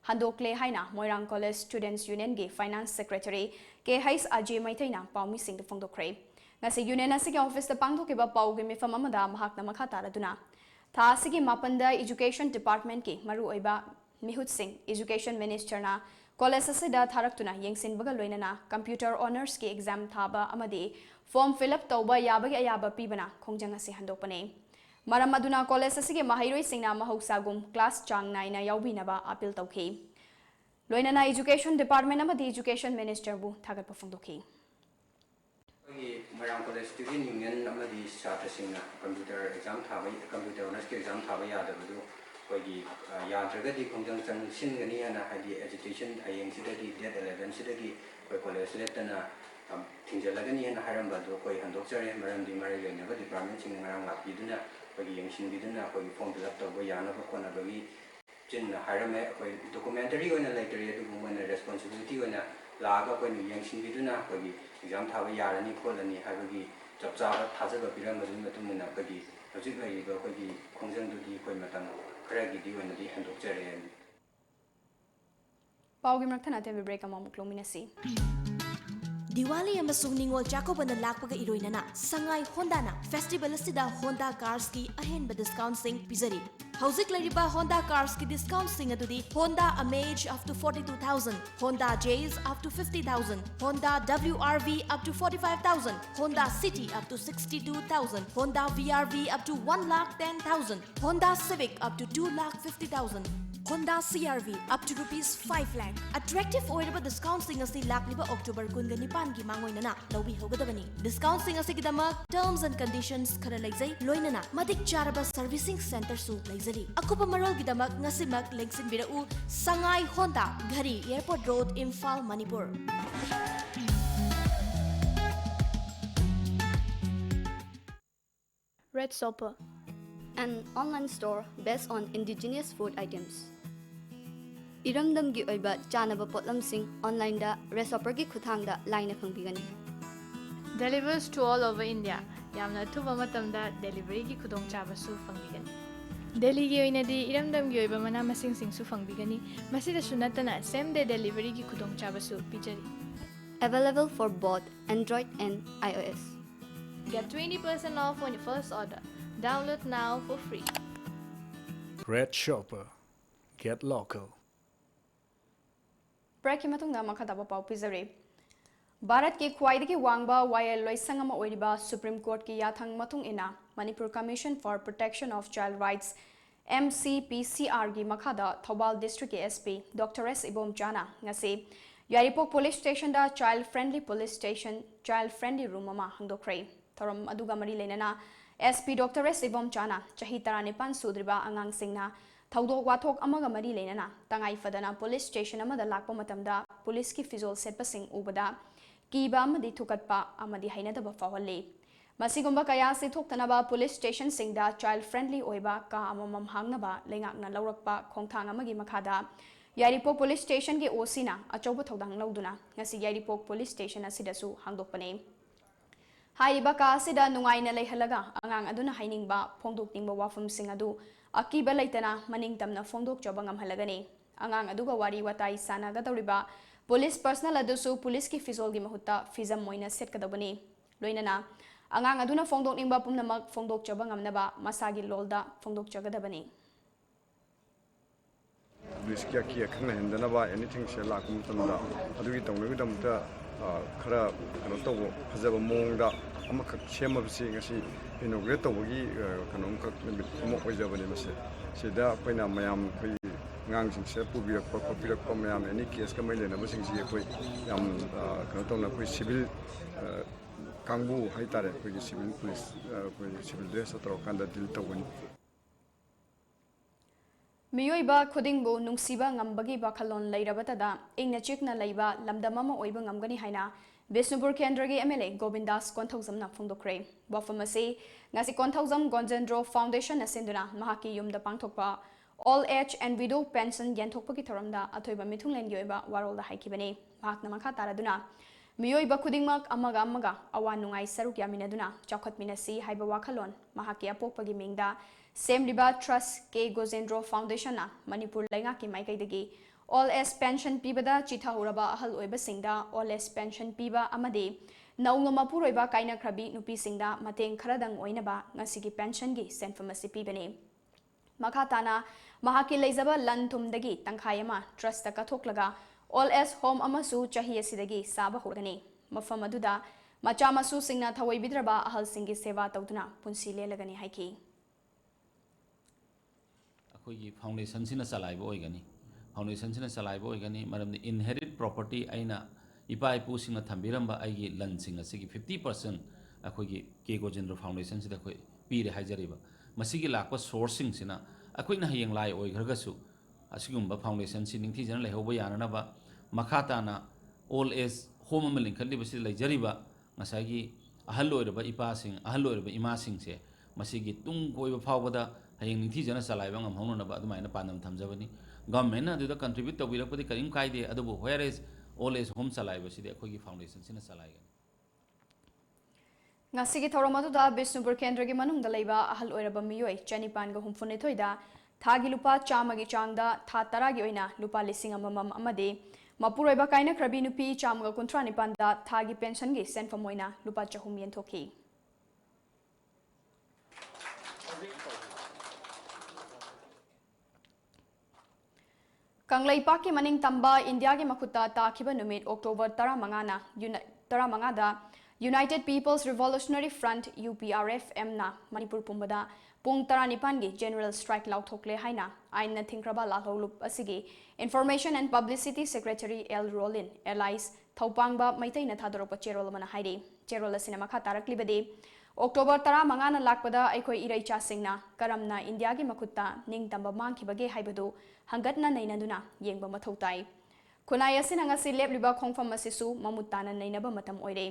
handokle haina Moirang College Students Union gi Finance Secretary KH Ajay Maithaina paumi sing the phongdokre ngasi union asigi office ta pangthokiba paugi mifam amada mahakna makha taraduna tha asigi mapanda Education Department ki maru oiba Mihut Singh Education Minister na college asida tharaktuna yengsinbaga loinana computer honors ki exam thaba amadi form fill up tauba yabagi ayaba pibana kongjang asi handokpane maram aduna college asigi mahairoi singna mahoksagum class chang naina yaubinaba appeal tauki loinana Education Department amadi Education Minister bu thagat pafungdoki Marang College Student Union amadi Satra Singna computer exam thaba computer honors exam thaba yadabadu koigi yadragadi kongjang chang singani ana hadi education hayeng sidagi date 11 sidagi koi college leptana thingjalagani ana harambadu koi handokchare maram di mari lenaba department sing marang lapiduna ꯑꯩꯈꯣꯏꯒꯤ ꯌꯦꯡꯁꯤꯟꯕꯤꯗꯨꯅ ꯑꯩꯈꯣꯏꯒꯤ form fill up ꯇꯧꯕ ꯌꯥꯅꯕ ꯈꯣꯠꯅꯕꯒꯤ ꯆꯤꯟꯅ ꯍꯥꯏꯔꯝꯃꯦ ꯑꯩꯈꯣꯏ documentary ꯑꯣꯏꯅ ꯂꯩꯇ꯭ꯔꯤ ꯑꯗꯨꯕꯨ ꯃꯣꯏꯅ ꯔꯦꯁꯄꯣꯟꯁꯤꯕꯤꯂꯤꯇꯤ ꯑꯣꯏꯅ ꯂꯥꯛꯑꯒ ꯑꯩꯈꯣꯏꯅ ꯌꯦꯡꯁꯤꯟꯕꯤꯗꯨꯅ ꯑꯩꯈꯣꯏꯒꯤ ꯑꯦꯛꯖꯥꯝ ꯊꯥꯕ ꯌꯥꯔꯅꯤ ꯈꯣꯠꯂꯅꯤ ꯍꯥꯏꯕꯒꯤ ꯆꯞ ꯆꯥꯕ ꯊꯥꯖꯕ ꯄꯤꯔꯝꯕꯗꯨꯒꯤ ꯃꯇꯨꯡ ꯏꯟꯅ ꯑꯩꯈꯣꯏꯒꯤ ꯍꯧꯖꯤꯛ ꯂꯩꯔꯤꯕ ꯑꯩꯈꯣꯏꯒꯤ ꯈꯣꯡꯖꯪꯗꯨꯗꯤ ꯑꯩꯈꯣꯏ ꯃꯇꯝ ꯈꯔꯒꯤꯗꯤ ꯑꯣꯏꯅꯗꯤ ꯍꯟꯗꯣꯛꯆꯔꯦ ꯄꯥꯎꯒꯤ ꯃꯔꯛꯇ ꯅꯥꯇꯦ ꯕ꯭ꯔꯦꯛ ꯑꯃꯃꯨꯛ ꯂꯧꯃꯤꯟꯅꯁꯤ Diwali amasung Ningol Chakobana lakpaga iroinana Sangai Honda-na festival asida Honda cars ki ahenba discount sing pizari. Hauzik lariba Honda cars ki discount sing adudi Honda Amaze up to 42,000, Honda Jazz up to 50,000, Honda WRV up to 45,000, Honda City up to 62,000, Honda VRV up to 1,10,000, Honda Civic up to 2,50,000. Honda CRV up to rupees 5 lakh. Attractive oiraba discount sing asi lakliba October kunga nipan gi mangoinana lobi hogadabani. Discount sing asi gidamak terms and conditions khara laizai loinana madik charaba servicing center su laizari. Akupa marol gidamak ngasimak lengsin birau Sangai Honda Ghari Airport Road Imphal Manipur. Red Shopper, an online store based on indigenous food items. Iramdamgi oiba chanaba potlamsing online da Red Shopper gi khuthangda laina khangbigani. Delivers to all over India. Yamna thuba matamda delivery gi khudong chaba su fangbigani. Delhi gi oinadi iramdamgi oiba mana masing sing su fangbigani. Masida sunatana same day delivery gi khudong chaba su pijari. Available for both Android and iOS. Get 20% off on your first order. Download now for free. Red Shopper. Get local. Break ki matungda makhataba pau pizari. Bharat ki khwaidagi wangba wayel loisang ama oiriba Supreme Court ki yathang matung ina Manipur Commission for Protection of Child Rights MCPCR gi makhada Thobal District ki SP Dr. S. Ibom Chana ngasi Yaripok Police Station da child friendly police station child friendly room ama hangdokrai thorom aduga mari lenana SP Dr. S. Ibom Chana chahi taranipan sudriba angang singna Thaudo wathok amaga mari lenana tangai fadana police station amada lakpa matamda police ki fizol setpasing ubada kiba amadi thukatpa amadi hainadaba fawale masigumba kaya se thoktanaba police station singda child friendly oiba ka amamam hangnaba lengakna laurakpa khongthang amagi makhada Yaripok Police Station ki osina achoba thodang lauduna ngasi Yaripok Police Station asidasu hangdokpane Haiba ka asida nungaina leihalaga angang aduna hainingba phongdokningba wafum sing adu akiba leitana maning tamna phongdok choba ngamhalagani angang aduga wari watai sanaga tawriba police personnel adusu police ki fizol gi mahutta fizam moina setkadabani loinana angang aduna phongdokningba pumnamak phongdok choba ngamnaba masagi lolda phongdok chogadabani Police kia kia khana hendana ba anything se la kum tamda adugi tawnagi damta khara kano tawo phajaba mongda amakak sema bisi ngasi inaugurate tawgi kano kak nabit mo oijabani mase sida paina mayam khoi ngang sing se pubirak pa mayam any case ka mai lena basing ji khoi yam kano tawna khoi civil kangbu haitare khoi civil police khoi civil dress atro kanda dil tawani Miyoiba khudingbu nungsiba ngambagi bakhalon leirabatada ingna chikna leiba lamdamama oiba ngamgani haina Bisnupur Kendragi MLA Govindas Konthauzamna phongdokre bafamasi ngasi Konthauzam Gonjendro Foundation asinduna mahaki yumda pangthokpa All Age and Widow Pension yenthokpagi thoramda athoiba mithunglen yoiba warolda haikibani mahakna makha taraduna Miyoiba khudingmak amaga awa nungai saruk yaminaduna chakhatminasi haiba wakhalon mahaki apokpagi mingda Semliba Trust K. Gojendro Foundation na Manipur Lainga ki Maikaidagi All S Pension Pibada Chitha Uraba Ahal Oiba Singda All S Pension Piba Amade Naunga Mapuroiba Kaina Krabi Nupi Singda Mateng Kharadang Oinaba Ngasigi Pension gi Senfamasi Pibane Makhatana Mahaki Leizaba Lantumdagi Tankhayama Trust Kathoklaga All S Home Amasu Chahi Asidagi Saba Horgani Mafamaduda Machamasu Singna Thawai Bidraba Ahal Singi Seva Tauduna Punsi Lelagani Haiki ꯑꯩꯈꯣꯏꯒꯤ ꯐꯥꯎꯟꯗꯦꯁꯟꯁꯤꯅ ꯆꯂꯥꯏꯕ ꯑꯣꯏꯒꯅꯤ ꯐꯥꯎꯟꯗꯦꯁꯟꯁꯤꯅ ꯆꯂꯥꯏꯕ ꯑꯣꯏꯒꯅꯤ ꯃꯔꯝꯗꯤ inherit property ꯑꯩꯅ ꯏꯄꯥ ꯏꯄꯨꯁꯤꯡꯅ ꯊꯝꯕꯤꯔꯝꯕ ꯑꯩꯒꯤ ꯂꯟꯁꯤꯡ ꯑꯁꯤꯒꯤ 50% ꯑꯩꯈꯣꯏꯒꯤ ꯀꯦ ꯒꯣꯖꯦꯟꯗ꯭ꯔ ꯐꯥꯎꯟꯗꯦꯁꯟꯁꯤꯗ ꯑꯩꯈꯣꯏ ꯄꯤꯔꯦ ꯍꯥꯏꯖꯔꯤꯕ ꯃꯁꯤꯒꯤ ꯂꯥꯛꯄ ꯁꯣꯔꯁꯁꯤꯡꯁꯤꯅ ꯑꯩꯈꯣꯏꯅ ꯍꯌꯦꯡ ꯂꯥꯏ ꯑꯣꯏꯈ꯭ꯔꯒꯁꯨ ꯑꯁꯤꯒꯨꯝꯕ ꯐꯥꯎꯟꯗꯦꯁꯟꯁꯤ ꯅꯤꯡꯊꯤꯖꯅ ꯂꯩꯍꯧꯕ ꯌꯥꯅꯅꯕ ꯃꯈꯥ ꯇꯥꯅ ꯑꯣꯜ ꯑꯦꯖ ꯍꯣꯝ ꯑꯃ ꯂꯤꯡꯈꯠꯂꯤꯕꯁꯤꯗ ꯂꯩꯖꯔꯤꯕ ꯉꯁꯥꯏꯒꯤ ꯑꯍꯜ ꯑꯣꯏꯔꯕ ꯏꯄꯥꯁꯤꯡ ꯑꯍꯜ ꯑꯣꯏꯔꯕ ꯏꯃꯥꯁꯤꯡꯁꯦ ꯃꯁꯤꯒꯤ ꯇꯨꯡ ꯀꯣꯏꯕ ꯐꯥꯎꯕꯗ ꯍꯌꯦꯡ ꯅꯤꯡꯊꯤꯖꯅ ꯆꯂꯥꯏꯕ ꯉꯝꯍꯧꯅꯅꯕ ꯑꯗꯨꯃꯥꯏꯅ ꯄꯥꯟꯗꯝ ꯊꯝꯖꯕꯅꯤ ꯒꯚꯔꯟꯃꯦꯟꯠꯅ ꯑꯗꯨꯗ ꯀꯟꯇ꯭ꯔꯤꯕ꯭ꯌꯨꯠ ꯇꯧꯕꯤꯔꯛꯄꯗꯤ ꯀꯔꯤꯝ ꯀꯥꯏꯗꯦ ꯑꯗꯨꯕꯨ ꯋꯦꯌꯔ ꯏꯁ ꯑꯣꯜ ꯑꯦꯖ ꯍꯣꯝ ꯆꯂꯥꯏꯕꯁꯤꯗꯤ ꯑꯩꯈꯣꯏꯒꯤ ꯐꯥꯎꯟꯗꯦꯁꯟꯁꯤꯅ ꯆꯂꯥꯏꯒꯅꯤ ꯉꯁꯤꯒꯤ ꯊꯧꯔꯝ ꯑꯗꯨꯗ ꯕꯤꯁꯅꯨꯄꯨꯔ ꯀꯦꯟꯗ꯭ꯔꯒꯤ ꯃꯅꯨꯡꯗ ꯂꯩꯕ ꯑꯍꯜ ꯑꯣꯏꯔꯕ ꯃꯤꯑꯣꯏ 964ꯗ ꯊꯥꯒꯤ ꯂꯨꯄꯥ 100ꯒꯤ ꯆꯥꯡꯗ ꯊꯥ 10ꯒꯤ ꯑꯣꯏꯅ ꯂꯨꯄꯥ 1,000 ꯑꯃꯗꯤ ꯃꯄꯨꯔꯣꯏꯕ ꯀꯥꯏꯅꯈ꯭ꯔꯕꯤ ꯅꯨꯄꯤ 139ꯗ ꯊꯥꯒꯤ ꯄꯦꯟꯁꯟꯒꯤ ꯁꯦꯟꯐꯝ ꯑꯣꯏꯅ ꯂꯨꯄꯥ 100 ꯌꯦꯟꯊꯣꯛꯈꯤ ꯀꯪꯂꯩꯄꯥꯛꯀꯤ ꯃꯅꯤꯡ ꯇꯝꯕ ꯏꯟꯗꯤꯌꯥꯒꯤ ꯃꯈꯨꯠꯇ ꯇꯥꯈꯤꯕ ꯅꯨꯃꯤꯠ ꯑꯣꯛꯇꯣꯕꯔ 15ꯗ ꯌꯨꯅꯥꯏꯇꯦꯗ ꯄꯤꯄꯜꯁ ꯔꯤꯚꯣꯂꯨꯁꯅꯔꯤ ꯐ꯭ꯔꯟꯠ UPRFM-ꯅ ꯃꯅꯤꯄꯨꯔ ꯄꯨꯝꯕꯗ ꯄꯨꯡ 19ꯒꯤ ꯖꯦꯅꯔꯦꯜ ꯁ꯭ꯇ꯭ꯔꯥꯏꯛ ꯂꯥꯎꯊꯣꯛꯂꯦ ꯍꯥꯏꯅ ꯑꯥꯏꯟꯅ ꯊꯤꯡꯈ꯭ꯔꯕ ꯂꯥꯜꯍꯧꯂꯨꯞ ꯑꯁꯤꯒꯤ information and publicity secretary L Rolin alias Thoupangba ꯃꯩꯇꯩꯅ ꯊꯥꯗꯣꯔꯛꯄ ꯆꯦꯔꯣꯜ ꯑꯃꯅ ꯍꯥꯏꯔꯤ ꯆꯦꯔꯣꯜ ꯑꯁꯤꯅ ꯃꯈꯥ ꯇꯥꯔꯛꯂꯤꯕꯗꯤ ꯑꯣꯛꯇꯣꯕꯔ 15ꯅ ꯂꯥꯛꯄꯗ ꯑꯩꯈꯣꯏ ꯏꯔꯩꯆꯥꯁꯤꯡꯅ ꯀꯔꯝꯅ ꯏꯟꯗꯤꯌꯥꯒꯤ ꯃꯈꯨꯠꯇ ꯅꯤꯡꯇꯝꯕ ꯃꯥꯡꯈꯤꯕꯒꯦ ꯍꯥꯏꯕꯗꯨ ꯍꯪꯒꯠꯅ ꯅꯩꯅꯗꯨꯅ ꯌꯦꯡꯕ ꯃꯊꯧ ꯇꯥꯏ ꯈꯨꯟꯅꯥꯏ ꯑꯁꯤꯅ ꯉꯁꯤ ꯂꯦꯞꯂꯤꯕ ꯈꯣꯡꯐꯝ ꯑꯁꯤꯁꯨ ꯃꯃꯨꯠ ꯇꯥꯅ ꯅꯩꯅꯕ ꯃꯇꯝ ꯑꯣꯏꯔꯦ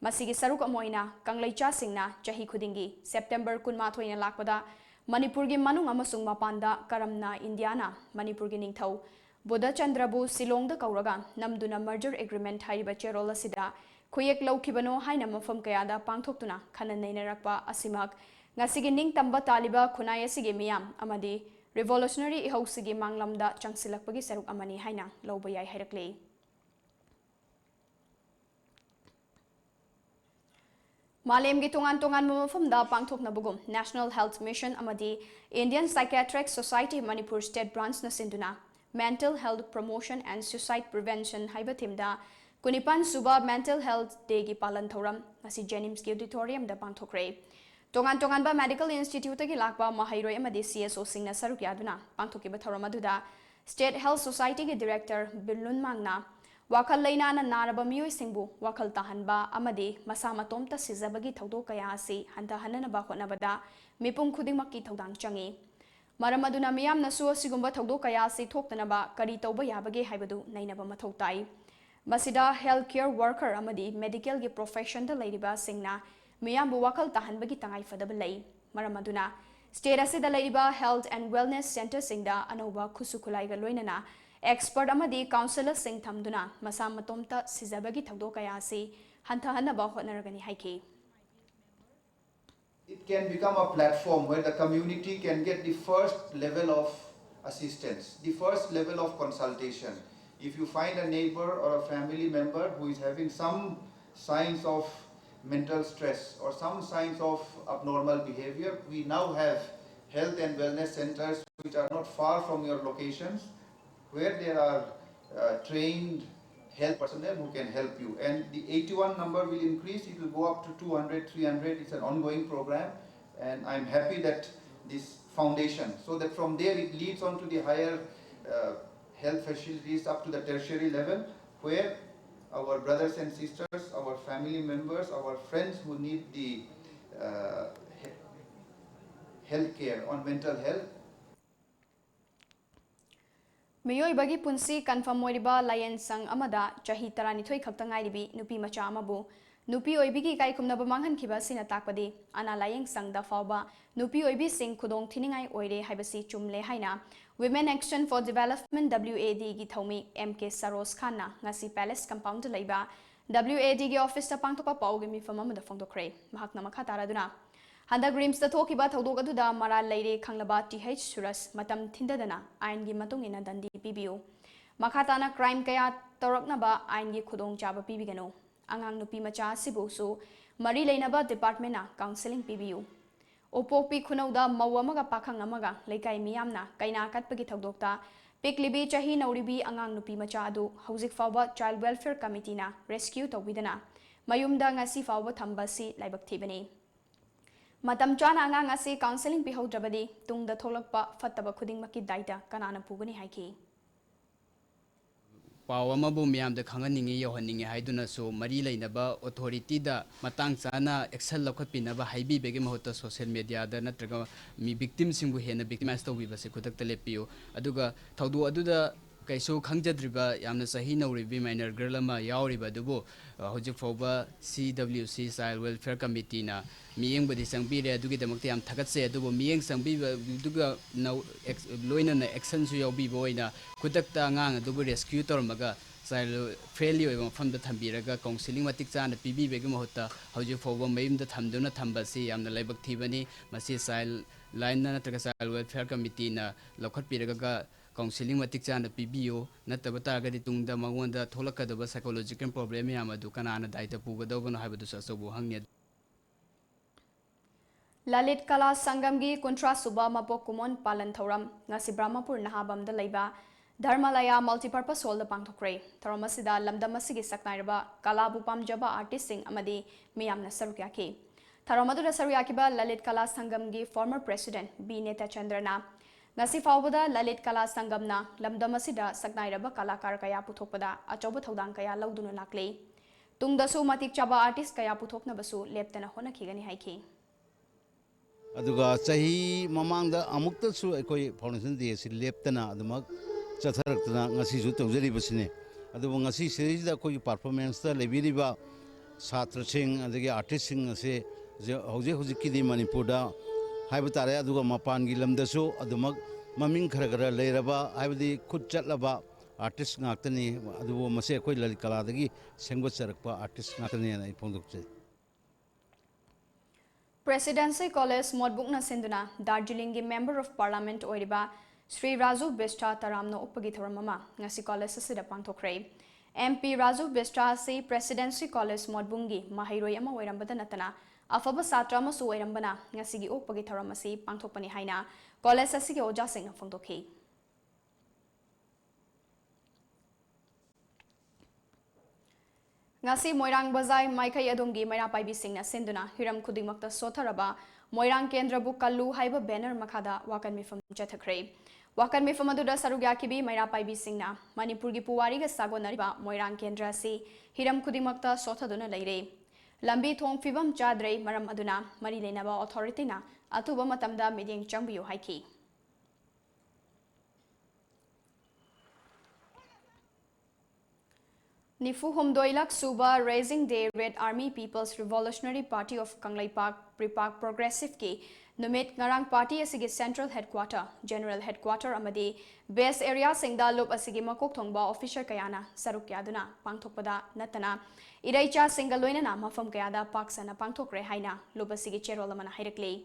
ꯃꯁꯤꯒꯤ ꯁꯔꯨꯛ ꯑꯃ ꯑꯣꯏꯅ ꯀꯪꯂꯩꯆꯥꯁꯤꯡꯅ ꯆꯍꯤ ꯈꯨꯗꯤꯡꯒꯤ ꯁꯦꯞꯇꯦꯝꯕꯔ 12ꯅ ꯂꯥꯛꯄꯗ ꯃꯅꯤꯄꯨꯔꯒꯤ ꯃꯅꯨꯡ ꯑꯃꯁꯨꯡ ꯃꯄꯥꯟꯗ ꯀꯔꯝꯅ ꯏꯟꯗꯤꯌꯥꯅ ꯃꯅꯤꯄꯨꯔꯒꯤ ꯅꯤꯡꯊꯧ ꯕꯨꯙꯆꯟꯗ꯭ꯔꯕꯨ ꯁꯤꯂꯣꯡꯗ ꯀꯧꯔꯒ ꯅꯝꯗꯨꯅ ꯃꯔꯖꯔ ꯑꯦꯒ꯭ꯔꯤꯃꯦꯟꯠ ꯍꯥꯏꯔꯤꯕ ꯆꯦꯔꯣꯜ ꯑꯁꯤꯗ ꯈꯨꯌꯦꯛ ꯂꯧꯈꯤꯕꯅꯣ ꯍꯥꯏꯅ ꯃꯐꯝ ꯀꯌꯥꯗ ꯄꯥꯡꯊꯣꯛꯇꯨꯅ ꯈꯟꯅ ꯅꯩꯅꯔꯛꯄ ꯑꯁꯤꯃꯛ ꯉꯁꯤꯒꯤ ꯅꯤꯡꯇꯝꯕ ꯇꯥꯜꯂꯤꯕ ꯈꯨꯟꯅꯥꯏ ꯑꯁꯤꯒꯤ ꯃꯤꯌꯥꯝ ꯑꯃꯗꯤ ꯔꯤꯚꯣꯂꯨꯁꯅꯔꯤ ꯏꯍꯧꯁꯤꯒꯤ ꯃꯥꯡꯂꯝꯗ ꯆꯪꯁꯤꯜꯂꯛꯄꯒꯤ ꯁꯔꯨꯛ ꯑꯃꯅꯤ ꯍꯥꯏꯅ ꯂꯧꯕ ꯌꯥꯏ ꯍꯥꯏꯔꯛꯂꯤ ꯃꯥꯂꯦꯝꯒꯤ ꯇꯣꯉꯥꯟ ꯇꯣꯉꯥꯟꯕ ꯃꯐꯝꯗ ꯄꯥꯡꯊꯣꯛꯅꯕꯒꯨꯝ ꯅꯦꯁꯅꯦꯜ ꯍꯦꯜꯊ ꯃꯤꯁꯟ ꯑꯃꯗꯤ Indian psychiatric society Manipur state ꯕ꯭ꯔꯥꯟꯆꯅ ꯁꯤꯟꯗꯨꯅ mental health promotion and suicide prevention ꯍꯥꯏꯕ ꯊꯤꯝꯗ 19ꯁꯨꯕ ꯃꯦꯟꯇꯦꯜ ꯍꯦꯜꯊ ꯗꯦꯒꯤ ꯄꯥꯂꯟ ꯊꯧꯔꯝ ꯉꯁꯤ ꯖꯦꯅꯤꯝꯁꯀꯤ ꯑꯣꯗꯤꯇꯣꯔꯤꯌꯝꯗ ꯄꯥꯡꯊꯣꯛꯈ꯭ꯔꯦ ꯇꯣꯉꯥꯟ ꯇꯣꯉꯥꯟꯕ ꯃꯦꯗꯤꯀꯦꯜ ꯏꯟꯁꯇꯤꯇ꯭ꯌꯨꯠꯇꯒꯤ ꯂꯥꯛꯄ ꯃꯍꯩꯔꯣꯏ ꯑꯃꯗꯤ CSOꯁꯤꯡꯅ ꯁꯔꯨꯛ ꯌꯥꯗꯨꯅ ꯄꯥꯡꯊꯣꯛꯈꯤꯕ ꯊꯧꯔꯝ ꯑꯗꯨꯗ ꯁ꯭ꯇꯦꯠ ꯍꯦꯜꯊ ꯁꯣꯁꯥꯏꯇꯤꯒꯤ ꯗꯤꯔꯦꯛꯇꯔ ꯕꯤꯜꯂꯨꯟ ꯃꯥꯡꯅ ꯋꯥꯈꯜ ꯂꯩꯅꯥꯅ ꯅꯥꯔꯕ ꯃꯤꯑꯣꯏꯁꯤꯡꯕꯨ ꯋꯥꯈꯜ ꯇꯥꯍꯟꯕ ꯑꯃꯗꯤ ꯃꯁꯥ ꯃꯇꯣꯝꯇ ꯁꯤꯖꯕꯒꯤ ꯊꯧꯗꯣꯛ ꯀꯌꯥ ꯑꯁꯤ ꯍꯟꯊꯍꯟꯅꯕ ꯍꯣꯠꯅꯕꯗ ꯃꯤꯄꯨꯝ ꯈꯨꯗꯤꯡꯃꯛꯀꯤ ꯊꯧꯗꯥꯡ ꯆꯪꯏ ꯃꯔꯝ ꯑꯗꯨꯅ ꯃꯤꯌꯥꯝꯅꯁꯨ ꯑꯁꯤꯒꯨꯝꯕ ꯊꯧꯗꯣꯛ ꯀꯌꯥ ꯑꯁꯤ ꯊꯣꯛꯇꯅꯕ ꯀꯔꯤ ꯇꯧꯕ ꯌꯥꯕꯒꯦ ꯍꯥꯏꯕꯗꯨ ꯅꯩꯅꯕ ꯃꯊꯧ ꯇꯥꯏ ꯃꯁꯤꯗ ꯍꯦꯜꯊ ꯀꯦꯌꯔ ꯋꯥꯔꯀꯔ ꯑꯃꯗꯤ ꯃꯦꯗꯤꯀꯦꯜꯒꯤ ꯄ꯭ꯔꯣꯐꯦꯁꯟꯗ ꯂꯩꯔꯤꯕꯁꯤꯡꯅ ꯃꯤꯌꯥꯝꯕꯨ ꯋꯥꯈꯜ ꯇꯥꯍꯟꯕꯒꯤ ꯇꯉꯥꯏꯐꯗꯕ ꯂꯩ ꯃꯔꯝ ꯑꯗꯨꯅ ꯁ꯭ꯇꯦꯠ ꯑꯁꯤꯗ ꯂꯩꯔꯤꯕ ꯍꯦꯜꯊ ꯑꯦꯟड ꯋꯦꯜꯅꯦꯁ ꯁꯦꯟꯇꯔꯁꯤꯡꯗ ꯑꯅꯧꯕ ꯈꯨꯠꯁꯨ ꯈꯨꯠꯂꯥꯏꯒ ꯂꯣꯏꯅꯅ ꯑꯦꯛꯁꯄꯔꯠ ꯑꯃꯗꯤ ꯀꯥꯎꯟꯁꯤꯂꯔꯁꯤꯡ ꯊꯝꯗꯨꯅ ꯃꯁꯥ ꯃꯇꯣꯝꯇ ꯁꯤꯖꯕꯒꯤ ꯊꯧꯗꯣꯛ ꯀꯌꯥ ꯑꯁꯤ ꯍꯟꯊꯍꯟꯅꯕ ꯍꯣꯠꯅꯔꯒꯅꯤ haiki. It can become a platform where the community can get the first level of assistance, the first level of consultation. If you find a neighbor or a family member who is having some signs of mental stress or some signs of abnormal behavior, we now have health and wellness centers which are not far from your locations, where there are trained health personnel who can help you. And the 81 number will increase, it will go up to 200, 300, it's an ongoing program. And I'm happy that this foundation, so that from there it leads on to the higher health facilities up to the tertiary level, where our brothers and sisters, our family members, our friends who need the health care on mental health. ꯃꯤꯑꯣꯏꯕꯒꯤ ꯄꯨꯟꯁꯤ ꯀꯟꯐꯝ ꯑꯣꯏꯔꯤꯕ ꯂꯥꯌꯦꯟꯁꯪ ꯑꯃꯗ ꯆꯍꯤ 12 ꯈꯛꯇ ꯉꯥꯏꯔꯤꯕꯤ ꯅꯨꯄꯤ ꯃꯆꯥ ꯑꯃꯕꯨ ꯅꯨꯄꯤ ꯑꯣꯏꯕꯤꯒꯤ ꯏꯀꯥꯏꯈꯨꯝꯅꯕ ꯃꯥꯡꯍꯟꯈꯤꯕ ꯑꯁꯤꯅ ꯇꯥꯛꯄꯗꯤ ꯑꯅꯥ ꯂꯥꯌꯦꯡꯁꯪꯗ ꯐꯥꯎꯕ ꯅꯨꯄꯤ ꯑꯣꯏꯕꯤꯁꯤꯡ ꯈꯨꯗꯣꯡ ꯊꯤꯅꯤꯡꯉꯥꯏ ꯑꯣꯏꯔꯦ ꯍꯥꯏꯕꯁꯤ ꯆꯨꯝꯂꯦ ꯍꯥꯏꯅ Women Action for Development WAD ꯒꯤ ꯊꯧꯃꯤ MK ꯁꯔꯣꯖ ꯈꯥꯟꯅ ꯉꯁꯤ ꯄꯦꯂꯦꯁ ꯀꯝꯄꯥꯎꯟꯗ ꯂꯩꯕ WAD ꯒꯤ ꯑꯣꯐꯤꯁꯇ ꯄꯥꯡꯊꯣꯛꯄ ꯄꯥꯎꯒꯤ ꯃꯤꯐꯝ ꯑꯃꯗ ꯐꯣꯡꯗꯣꯛꯈ꯭ꯔꯦ ꯃꯍꯥꯛꯅ ꯃꯈꯥ ꯇꯥꯔꯗꯨꯅ ꯍꯟꯗꯛ ꯔꯤꯝꯁꯇ ꯊꯣꯛꯈꯤꯕ ꯊꯧꯗꯣꯛ ꯑꯗꯨꯗ ꯃꯔꯥꯜ ꯂꯩꯔꯦ ꯈꯪꯂꯕ TH ꯁꯨꯔꯁ ꯃꯇꯝ ꯊꯤꯟꯗꯗꯅ ꯑꯥꯏꯟꯒꯤ ꯃꯇꯨꯡ ꯏꯟꯅ ꯗꯟꯗꯤ ꯄꯤꯕꯤꯌꯨ ꯃꯈꯥꯇꯥꯅ ꯀ꯭ꯔꯥꯏꯝ ꯀꯌꯥ ꯇꯧꯔꯛꯅꯕ ꯑꯥꯏꯟꯒꯤ ꯈꯨꯗꯣꯡꯆꯥꯕ ꯄꯤꯕꯤꯒꯅꯨ ꯑꯉꯥꯡ ꯅꯨꯄꯤ ꯃꯆꯥ ꯑꯁꯤꯕꯨꯁꯨ ꯃꯔꯤ ꯂꯩꯅꯕ ꯗꯤꯄꯥꯔꯠꯃꯦꯟꯠꯅ ꯀꯥꯎꯟꯁꯦꯂꯤꯡ ꯄꯤꯕꯤꯌꯨ ꯑꯣꯄꯣꯛꯄꯤ ꯈꯨꯅꯧꯗ ꯃꯧ ꯑꯃꯒ ꯄꯥꯈꯪ ꯑꯃꯒ ꯂꯩꯀꯥꯏ ꯃꯤꯌꯥꯝꯅ ꯀꯩꯅꯥ ꯀꯠꯄꯒꯤ ꯊꯧꯗꯣꯛꯇ ꯄꯤꯛꯂꯤꯕꯤ ꯆꯍꯤ ꯅꯧꯔꯤꯕꯤ ꯑꯉꯥꯡ ꯅꯨꯄꯤ ꯃꯆꯥ ꯑꯗꯨ ꯍꯧꯖꯤꯛ ꯐꯥꯎꯕ ꯆꯥꯏꯜꯗ ꯋꯦꯜꯐꯦꯌꯔ ꯀꯃꯤꯇꯤꯅ ꯔꯦꯁꯀ꯭ꯌꯨ ꯇꯧꯕꯤꯗꯅ ꯃꯌꯨꯝꯗ ꯉꯁꯤ ꯐꯥꯎꯕ ꯊꯝꯕ ꯑꯁꯤ ꯂꯥꯏꯕꯛ ꯊꯤꯕꯅꯤ ꯃꯇꯝ ꯆꯥꯅ ꯑꯉꯥꯡ ꯑꯁꯤ ꯀꯥꯎꯟꯁꯦꯂꯤꯡ ꯄꯤꯍꯧꯗ꯭ꯔꯕꯗꯤ ꯇꯨꯡꯗ ꯊꯣꯛꯂꯛꯄ ꯐꯠꯇꯕ ꯈꯨꯗꯤꯡꯃꯛꯀꯤ ꯗꯥꯏꯇ ꯀꯅꯥꯅ ꯄꯨꯒꯅꯤ ꯍꯥꯏꯈꯤ ꯄꯥꯎ ꯑꯃꯕꯨ ꯃꯤꯌꯥꯝꯗ ꯈꯪꯍꯟꯅꯤꯡꯉꯤ ꯌꯧꯍꯟꯅꯤꯡꯉꯤ ꯍꯥꯏꯗꯨꯅꯁꯨ ꯃꯔꯤ ꯂꯩꯅꯕ ꯑꯣꯊꯣꯔꯤꯇꯤꯗ ꯃꯇꯥꯡ ꯆꯥꯅ ꯑꯦꯛꯁꯟ ꯂꯧꯈꯠꯄꯤꯅꯕ ꯍꯥꯏꯕꯤꯕꯒꯤ ꯃꯍꯨꯠꯇ ꯁꯣꯁꯤꯌꯦꯜ ꯃꯤꯗꯤꯌꯥꯗ ꯅꯠꯇ꯭ꯔꯒ ꯚꯤꯛꯇꯤꯝꯁꯤꯡꯕꯨ ꯍꯦꯟꯅ ꯚꯤꯛꯇꯤꯃꯥꯏꯖ ꯇꯧꯕꯤꯕꯁꯤ ꯈꯨꯗꯛꯇ ꯂꯦꯞꯄꯤꯌꯨ ꯑꯗꯨꯒ ꯊꯧꯗꯣꯛ ꯑꯗꯨꯗ kaisu khangjadriba yamna sahi nauribi minor girl ama yauriba dubu hojik fawba CWC Child Welfare Committee na miyeng badi sangbire adugi damakti yam thagatse adubu miyeng sangbi duga loina na action su yaubi boina kudakta ngang adubu rescue tormaga child friendly oiba mafamda thambiraga counseling matik chana pibi begi mahutta hojik fawba mayimda thamduna thambasi yamna laibak thibani masi child line na natraga Child Welfare Committee na lokhat piraga counseling matik chana PBO nataba targadi tungda mangonda tholakadaba psychological problem yamadu kanana daita pugadobano habadu sasobu hangnya Lalit Kala Sangamgi Kuntra Suba Mapok Kumon Palan Thoram ngasi Brahmapur Nahabamda Leiba Dharmalaya Multipurpose Hall the Pangthokre Thoromasida Lamdamasigi Saknairaba Kalabu Pamjaba Artist Sing Amadi Miyamna Sarukyaki Tharomadura Saryakiba Lalit Kala Sangamgi former president B Neta Chandrana ngasi fawbada Lalit Kala Sangamna Lamdamasida Saknairaba Kalakar Kaya Puthokpada Achoba Thodang Kaya Lauduna Lakle Tungdasu Matik Chaba Artist Kaya Puthokna Basu Leptana Honakigani Haiki aduga chahi mamangda amukta su ekoi foundation de si leptana adumak chatharakna ngasi su tawjari basine adu ngasi series da koi performance ta lebiriba chhatra sing adagi artist sing ase hoje hoje kidi manipur da haiba tare aduga mapan gi lamda su adumak maming khara khara leiraba haibadi khut chatlaba artist ngaktani adu mase ekoi lalikala dagi sengba charakpa artist ngaktani na ipondukche Presidency College Modbukna Sinduna Darjeeling gi Member of Parliament Oiriba Sri Raju Bista Taramno Uppagi Thoramama ngasi college asida pangthokre MP Raju Bista si Presidency College Modbungi Mahairoi ama oirambada natana afaba satra ama su oirambana ngasi gi uppagi thoramasi pangthokpani haina college asigi oja singna phongtokhi ngasi Moirang Bazai Maikai Adumgi Maira Paibi Singna Sinduna Hiram Kudingmakta Sotharaba Moirang Kendra Bu Kallu Haiba Banner Makada Wakan Mifam Chathakre Wakan Mifam Aduda Sarugyakibi Maira Paibi Singna Manipurgi Puwari ga Sagonariba Moirang Kendra si Hiram Kudingmakta Sothaduna Leire Lambi Thong Fibam Chadre Maram Aduna Mari Lenaba Authority na Atuba Matamda Midyeng Changbiyu Haiki Nifu Humdoilak Suba Raising Day Red Army People's Revolutionary Party of Kanglaipak Pripak Progressive Ki Numit Ngarang Party Asigi Central Headquarter General Headquarter Amadi Base Area Singda Lup Asigi Makok Thongba Officer Kayana Saruk Yaduna Pangthokpada Natana Iraicha Singaloina Mafam Kayada Paksana Pangthokre Haina Lup Asigi Cherolamana Hirakli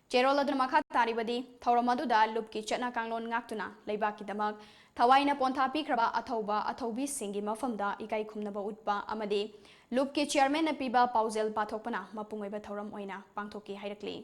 Cherola Makha Taribadi Thoramaduda Lup Ki Chatna Kanglon Ngaktuna Leibaki Damag Tawaina Pontapi Kraba Athoba Athobi Singi Mafamda Ikai Kumnaba Utpa Amadi Lupki Chairman Apiba Pauzel Pathokpana Mapungweba Thoram Oina Pangthoki Hairakli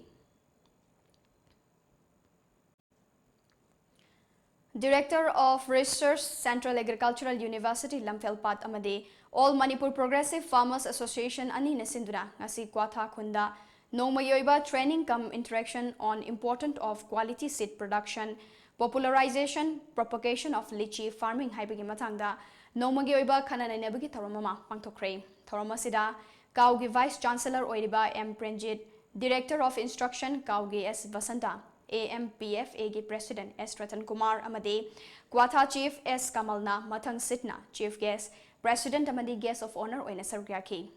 Director of Research Central Agricultural University Lamfelpat Amadi All Manipur Progressive Farmers Association Ani Nasinduna Ngasi Kwatha Khunda Nomayoiba Training Cum Interaction on Importance of Quality Seed Production Popularization, propagation of lychee farming haibagi matangda nomagi oiba khanana nebagi thoromama pangthokre thoromasida Kaugi Vice Chancellor oiriba M Prenjit Director of Instruction Kaugi S Vasanta AMPFA gi President S Ratan Kumar amadi Kwatha Chief S Kamalna Mathang Sitna Chief Guest President amadi Guest of Honor oina sargyaki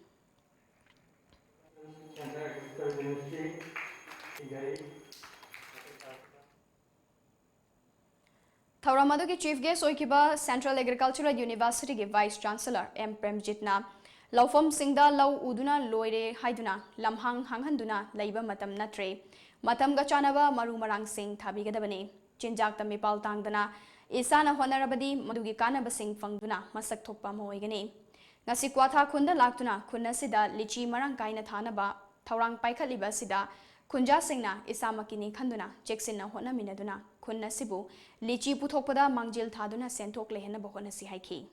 Thauramadu ki Chief Guest Oikiba Central Agricultural University ki Vice Chancellor M Premjitna Laufam Singda Lau Uduna Loire Haiduna Lamhang Hanghanduna Laiba Matam Natre Matam Gachanaba Maru Marang Singh Thabigadabani Chinjak Tamipal Tangdana Isana Honorabadi Madugi Kanaba Singh Fangduna Masak Thokpa Moigani Ngasi Kwatha Khunda Laktuna Khunna Sida Lichi Marang Kaina Thanaba Thaurang Paikhaliba Sida Kunja Singna Isamakini Khanduna Cheksina Hona Minaduna Khunna Sibu Lichi Puthokpada Mangjil Thaduna Sentok Lehena Bohona Si Haiki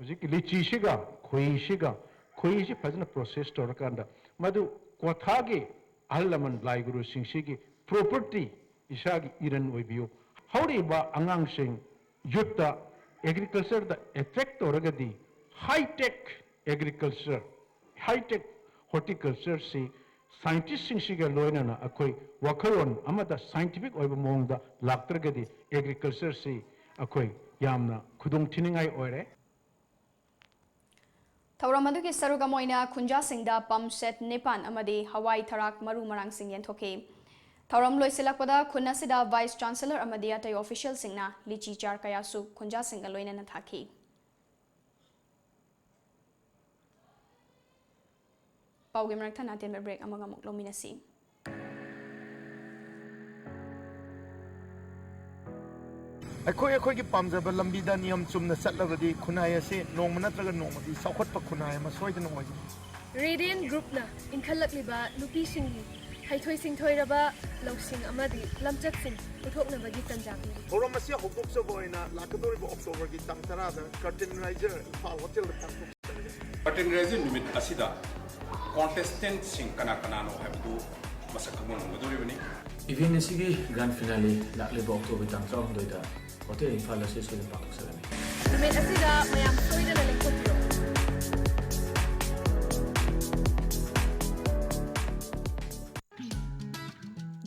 Lichi Shiga, Kui Shiga, Kui is a process to Rakanda. Madu Kwathagi, Alaman Blaiguru Sing Shigi, property Ishagi Iran Webio. How do you ba Angang Sing, Jutta, agriculture, the effect or Ragadi, high tech agriculture, high tech horticulture, see. Scientists sing shiga loinana akoi wakaron amada scientific oiba mongda laktragadi agriculture si ꯑꯩꯈꯣꯏ ꯌꯥꯝꯅ ꯈꯨꯗꯣꯡꯊꯤꯅꯤꯡꯉꯥꯏ ꯑꯣꯏꯔꯦ ꯊꯧꯔꯝ ꯑꯗꯨꯒꯤ ꯁꯔꯨꯛ ꯑꯃ ꯑꯣꯏꯅ ꯈꯨꯟꯖꯥꯁꯤꯡꯗ ꯄꯝ ꯁꯦꯠ 9 ꯑꯃꯗꯤ ꯍꯋꯥꯏ ꯊꯔꯥꯛ ꯃꯔꯨ ꯃꯔꯥꯡꯁꯤꯡ ꯌꯦꯟꯊꯣꯛꯈꯤ ꯊꯧꯔꯝ ꯂꯣꯏꯁꯤꯜꯂꯛꯄꯗ ꯈꯨꯟ ꯑꯁꯤꯗ ꯚꯥꯏꯁ ꯆꯥꯟꯁꯦꯂꯔ ꯑꯃꯗꯤ ꯑꯇꯩ ꯑꯣꯐꯤꯁꯤꯌꯦꯜꯁꯤꯡꯅ ꯂꯤꯆꯤ ꯆꯥꯔ ꯀꯌꯥꯁꯨ ꯈꯨꯟꯖꯥꯁꯤꯡꯒ ꯂꯣꯏꯅꯅ ꯊꯥꯈꯤ ꯄꯥꯎꯒꯤ ꯃꯔꯛꯇ ꯑꯇꯦꯟꯕ ꯕ꯭ꯔꯦꯛ ꯑꯃꯒ ꯑꯃꯨꯛ ꯂꯧꯃꯤꯟꯅꯁꯤ ꯑꯩꯈꯣꯏꯒꯤ ꯄꯥꯝꯖꯕ ꯂꯝꯕꯤꯗ ꯅꯤꯌꯝ ꯆꯨꯝꯅ ꯆꯠꯂꯕꯗꯤ ꯈꯨꯟꯅꯥꯏ ꯑꯁꯤ ꯅꯣꯡꯃ ꯅꯠꯇ꯭ꯔꯒ ꯅꯣꯡꯃꯗꯤ ꯆꯥꯎꯈꯠꯄ ꯈꯨꯟꯅꯥꯏ ꯑꯃ ꯁꯣꯏꯗꯅ ꯑꯣꯏꯒꯅꯤ ꯔꯦꯗꯤꯌꯟ ꯒ꯭ꯔꯨꯞꯅ ꯏꯟꯈꯠꯂꯛꯂꯤꯕ ꯅꯨꯄꯤꯁꯤꯡꯒꯤ ꯍꯩꯊꯣꯏ ꯁꯤꯡꯊꯣꯏꯔꯕ ꯂꯧꯁꯤꯡ ꯑꯃꯗꯤ ꯂꯝꯆꯠꯁꯤꯡ ꯎꯠꯊꯣꯛꯅꯕꯒꯤ ꯇꯟꯖꯥ ꯄꯤꯔꯤ ꯊꯧꯔꯝ ꯑꯁꯤ ꯍꯧꯗꯣꯛꯆꯕ ꯑꯣꯏꯅ ꯂꯥꯛꯀꯗꯧꯔꯤꯕ ꯑꯣꯛꯇꯣꯕꯔꯒꯤ ꯇꯥꯡ 10ꯗ ꯀꯔꯇꯦꯟ ꯔꯥꯏꯖꯔ ꯏꯝꯐꯥꯜ ꯍꯣꯇꯦꯜꯗ ꯄꯥꯡꯊꯣꯛꯆꯔꯤ ꯀꯔꯇꯦꯟ ꯔꯥꯏꯖꯔ ꯅꯨꯃꯤꯠ ꯑꯁꯤꯗ ꯀꯣꯟꯇꯦꯁꯇꯦꯟꯠꯁꯤꯡ ꯀꯅꯥꯅꯣ ꯍꯥꯏꯕꯗꯨ ꯃꯁꯛ ꯈꯪꯕ ꯉꯝꯒꯗꯧꯔꯤꯕꯅꯤ इवेंट असिगी ग्रांड फिनाले लाक्लिबा अक्टोबर तांग 12 होटल इम्फाल असे सोइन पांथोकसगनी नुमित असिदा मयाम सोइदना लेंथोक्यो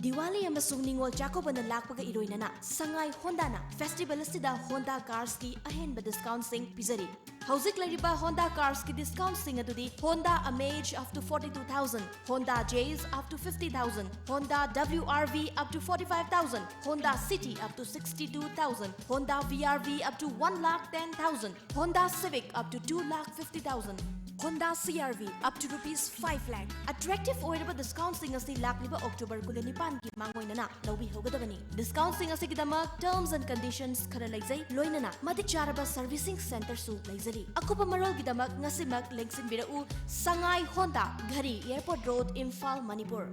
दिवाली अमसुंग निंगोल चाकोबन लाकपगा इरोइनना संगाई होंडाना फेस्टिवल असिदा होंडा कार्स की अहेनब डिस्काउंट सिंग पिजरी हौजिक लरिबा होंडा कार्स की डिस्काउंट सिंग अदुदी Honda Amaze up to 42000 Honda Jazz up to 50000 Honda WRV up to 45000 Honda City up to 62000 Honda VRV up to 1,10,000 Honda Civic up to 2,50,000 Honda CRV up to rupees 5 lakh. Attractive oiraba discount sing asi lakliba October kulanipan ki mangoinana lobi hogadabani. Discount sing asi kidama terms and conditions khara laizai loinana madik charaba servicing center su laizari. Akupa marol kidamak ngasimak lengsin birau Sangai Honda Ghari Airport Road Imphal Manipur.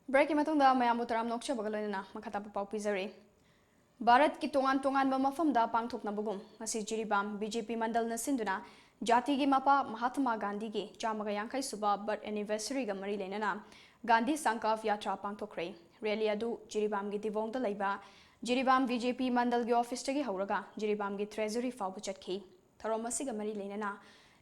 Break ki matungda mayambu taram nokchabaga loinana makhatapa pau pizari Bharat की तोंगान तोंगान मफमदा पांगथोकनाबगुम ngasi jiribam BJP mandal na sinduna jati gi mapa Mahatma Gandhi gi chamaga yankai suba birth anniversary ga mari lenana Gandhi Sankalp Yatra pangthokre rally adu jiribam gi divong da leiba jiribam BJP mandal gi office tagi hauraga jiribam gi treasury fawbu chatki tharomasi ga mari lenana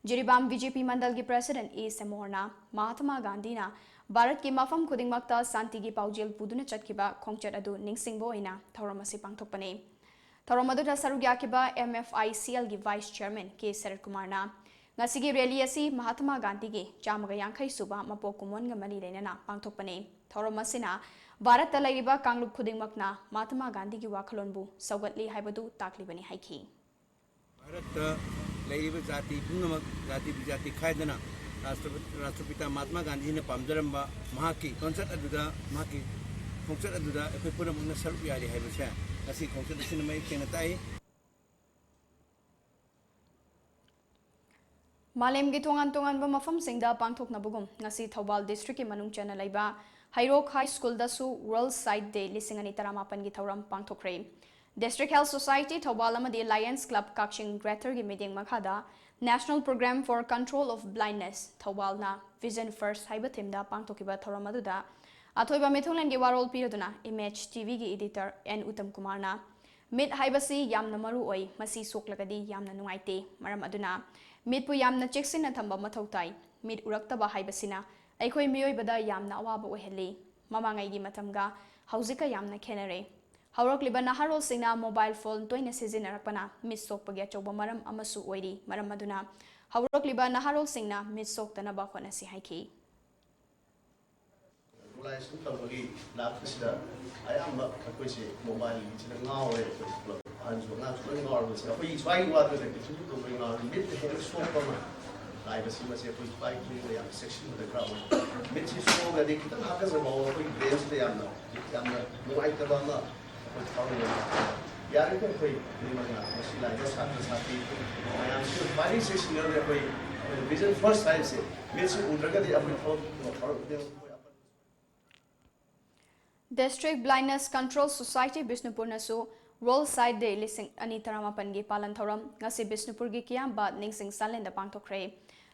jiribam BJP mandal gi president A Semorna Mahatma Gandhi na Bharat की मफम खुदिंगमक्ता शांति की पाउजेल पुदुना चटकिबा खोंगचट अदु निंगसिंगबो ओइना थौरमसी पांगथोकपने थौरम अदुदा Serug याकिबा MFICL की vice chairman के शरद कुमारना ngasi rally asi Mahatma Gandhi gi chamaga yankai suba mapok kumon ga mari lenana पांगथोकपने थौरम असिना भारत ता लैरिबा कांगलुप खुदिंगमक्ना Mahatma Gandhi की वाखलोनबु सौगतली हाइबदु ताकलिबनी हाइखि भारत ता लैरिबा जाति पुंगमक जाति बिजाति खायदना राष्ट्रपिता महात्मा गांधी ने पामजरंबा महाकी कॉन्सर्ट अदुदा महाकी कॉन्सर्ट अदुदा अखोय पुरमना सरुक यारि हाइबसे असि कॉन्सर्ट सिनेमा थेंगना ताई मालेम गी तोंगान तोंगान बा मफम सिंगदा पांगथोकनाबगुम ngasi थौबाल डिस्ट्रिक्ट की मनुंग चना लैबा हाइरोक हाई स्कूल दसु वर्ल्ड साइड डे लिसिंगनी तरामापन की थौरम पांगथोकरे डिस्ट्रिक्ट हेल्थ सोसाइटी थौबाल अमदी लायंस क्लब काक्सिंग ग्रेटर की मीटिंग मखादा National Program for Control of Blindness Thawalna Vision First haiba themda pangthokiba thoram aduda athoiba methonglen gi warol piraduna Image TV gi editor N Uttam Kumar na mit haibasi yamna maru oi masi soklagadi yamna nungaite maram aduna mit pu yamna cheksina thamba mathau tai mit uraktaba haibasina aikhoi miyoi bada yamna awaba oheli mamangai gi matamga hauzika yamna khenare Haurokliba naharol singna mobile phone toina sizinarapana miss sokpagya choba maram amasu oiri maram aduna haurokliba naharol singna miss soktana ba khona si haiki Relation tambagi lapsida ayamba kakoise mobile chila ngawe anjo na chula ngawe sa poi swai wa de chu to bring out mid the head sokama lai basi ma se poi spy ki ya section of the crowd mid si so ga de kita haka sa mo poi brains de yamna no ai ta ba na यार को कोई निमंगा मशीला जो साथ साथी मैं आपको बारी से सीनियर ने कोई विजन फर्स्ट टाइम से मेरे से उड़कर दे अपने phone District Blindness Control Society Bishnupur nasu World Sight Day lising ani taramapan gi palan thoram ngasi Bishnupur gi kiyam ba ningsing salen da pangthokre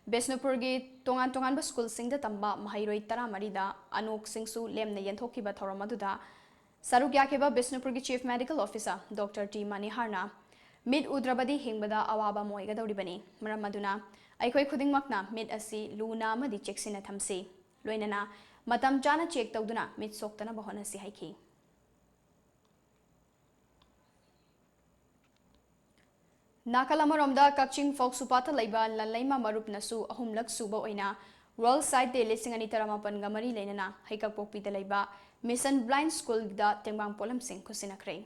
Bishnupur gi tongan tongan ba school sing da tamba mahairoi taramari da anok singsu lemna yenthoki ba thoram aduda Saruk Yakiba Bishnupur ki Chief Medical Officer Dr. T. Maniharna Mid Udrabadi Hingbada Awaba Moiga Doribani Maramaduna Aikoi Kudingmakna Mid Asi Luna Madi Cheksina Thamsi Loinana matam chana check tawduna mit soktana bahona si haiki Nakalamoromda Kaching Folk Supata Laiba Lalaima Marup Nasu Ahumlak Suba Oina World Side de Lisingani Taramapan Gamari Lenana Haikapokpi de Laiba Mission Blind School da Tembang Polam Sing Kusinakre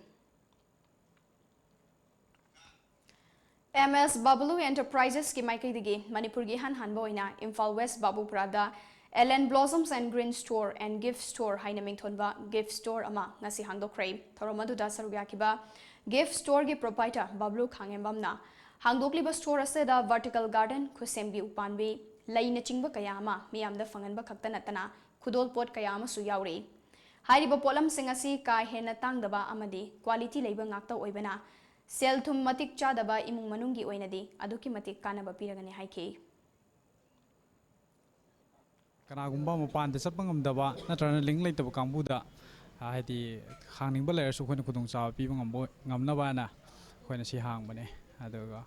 MS Babulu Enterprises ki Maiki Digi Manipur gi Han Boina Imphal West Babu Prada Ellen Blossoms and Green Store and Gift Store Hainaming Thonba Gift Store Ama Ngasi Hangdokre Thoromadu da Sarubiakiba Gift Store ki proprietor Bablu Khangembamna Hangdokliba store aseda vertical garden khusembi upanbi laina chingba kayama miyamda fanganba khakta natana khudol pot kayama su yauri hairiba polam singasi ka hena tangdaba amadi quality leiba ngakta oibana sel thum matik chadaba imung manungi oinadi aduki matik kanaba piragani haike kanagumba mapan de sapangam daba natrana ling leitaba kambuda haidi hangningbal layer su khona khudong chaw pi ngamna bana khona si hang bane aduga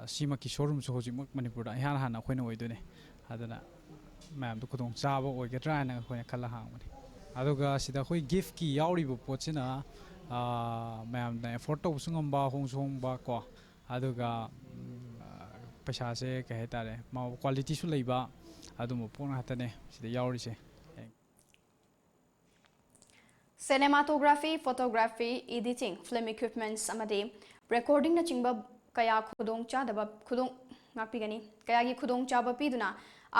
sima ki showroom su hoji manipur da han han khona oidune adana ma'am du khudong chaw oigadra na khona khala hang bane aduga sida khoi gift ki yauri bu pochina ma'am na photo sungam ba hong song ba ko aduga paisa se ka hetare ma quality su leiba adum pon hatane sida yauri se Cinematography, photography, editing, film equipments, amadi recording na chingba kaya khudong chadaba khudong ngakpigani kaya gi khudong chaba piduna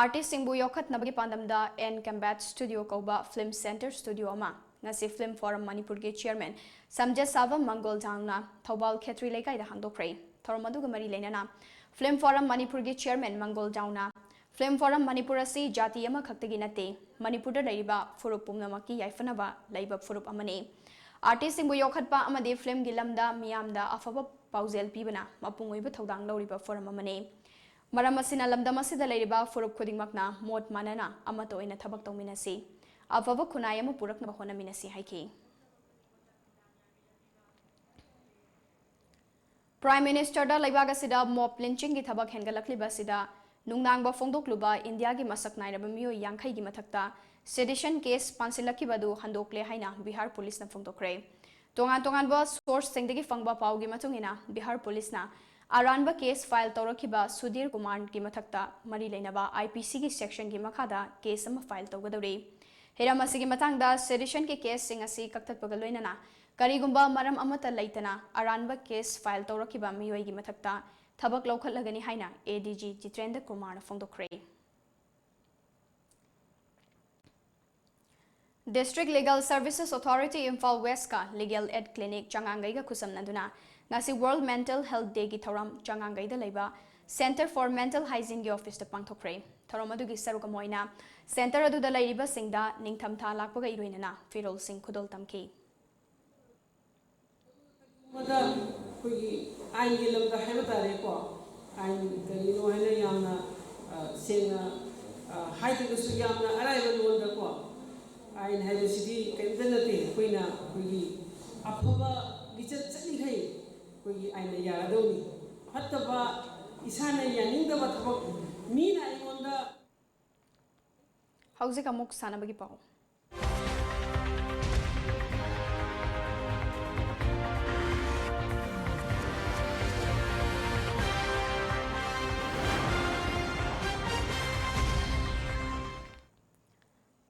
artist singbu yokhat nabagi pandamda N Combat Studio kauba Film Center Studio ama ngasi Film Forum Manipur ge chairman Samjay Savam Mangol Jangna Thobal Khetri Lekai da hangdokre thormadu gamari lenana Film Forum Manipur ge chairman Mangol Jangna Film Forum Manipur asi jati ama khaktagi nate Manipur da laiba furup pumnamaki yaifanaba laiba furup amane artist singbu yokhatpa amade film gilamda miyamda afaba pauzel pibana mapungoiba thodang loriba forum amane maram asina lamda masida laiba furup khudingmakna mot manana amato oina thabak tawminasi afaba khunai ama purakna hona minasi haiki Prime Minister da laibaga sida mob lynching gi thabak hengalakliba sida Nungnangba Fongdokluba India gi masak nairaba miyo yangkhai gi mathakta sedition case pansilaki badu handokle haina Bihar police na fongdokre tongan ba source sengdagi fangba paugi matungina Bihar police na aranba case file tawrakiba Sudhir Kumar gi mathakta mari leinaba IPC gi section gi makhada case ama file tawgadore heramasi gi matangda sedition ki case singasi kaktatpaga loinana karigumba maram amata leitana aranba case file tawrakiba miyoi gi mathakta Thabak Lokhat Lagani Haina ADG Jitrendra Kumar Fongdokre District Legal Services Authority Imphal West ka Legal Aid Clinic Changangai ga kusam nanduna ngasi World Mental Health Day gi thoram Changangai da leiba Center for Mental Hygiene gi office da pangthokre thoram adu gi saruka moina center adu da leiriba singda ningtham tha lakpaga iroinana Firol Singh Khudol tamki Ain gilam da hema tare ko ain kali no hena yamna senga haite ko su yamna arrival won da ko ain hebe sidi kemdana te koina kogi afaba gichat chali gai kogi ain ya dawni hatta ba isana yaning da ba thaba mina imonda hauze ka muk sana bagi pau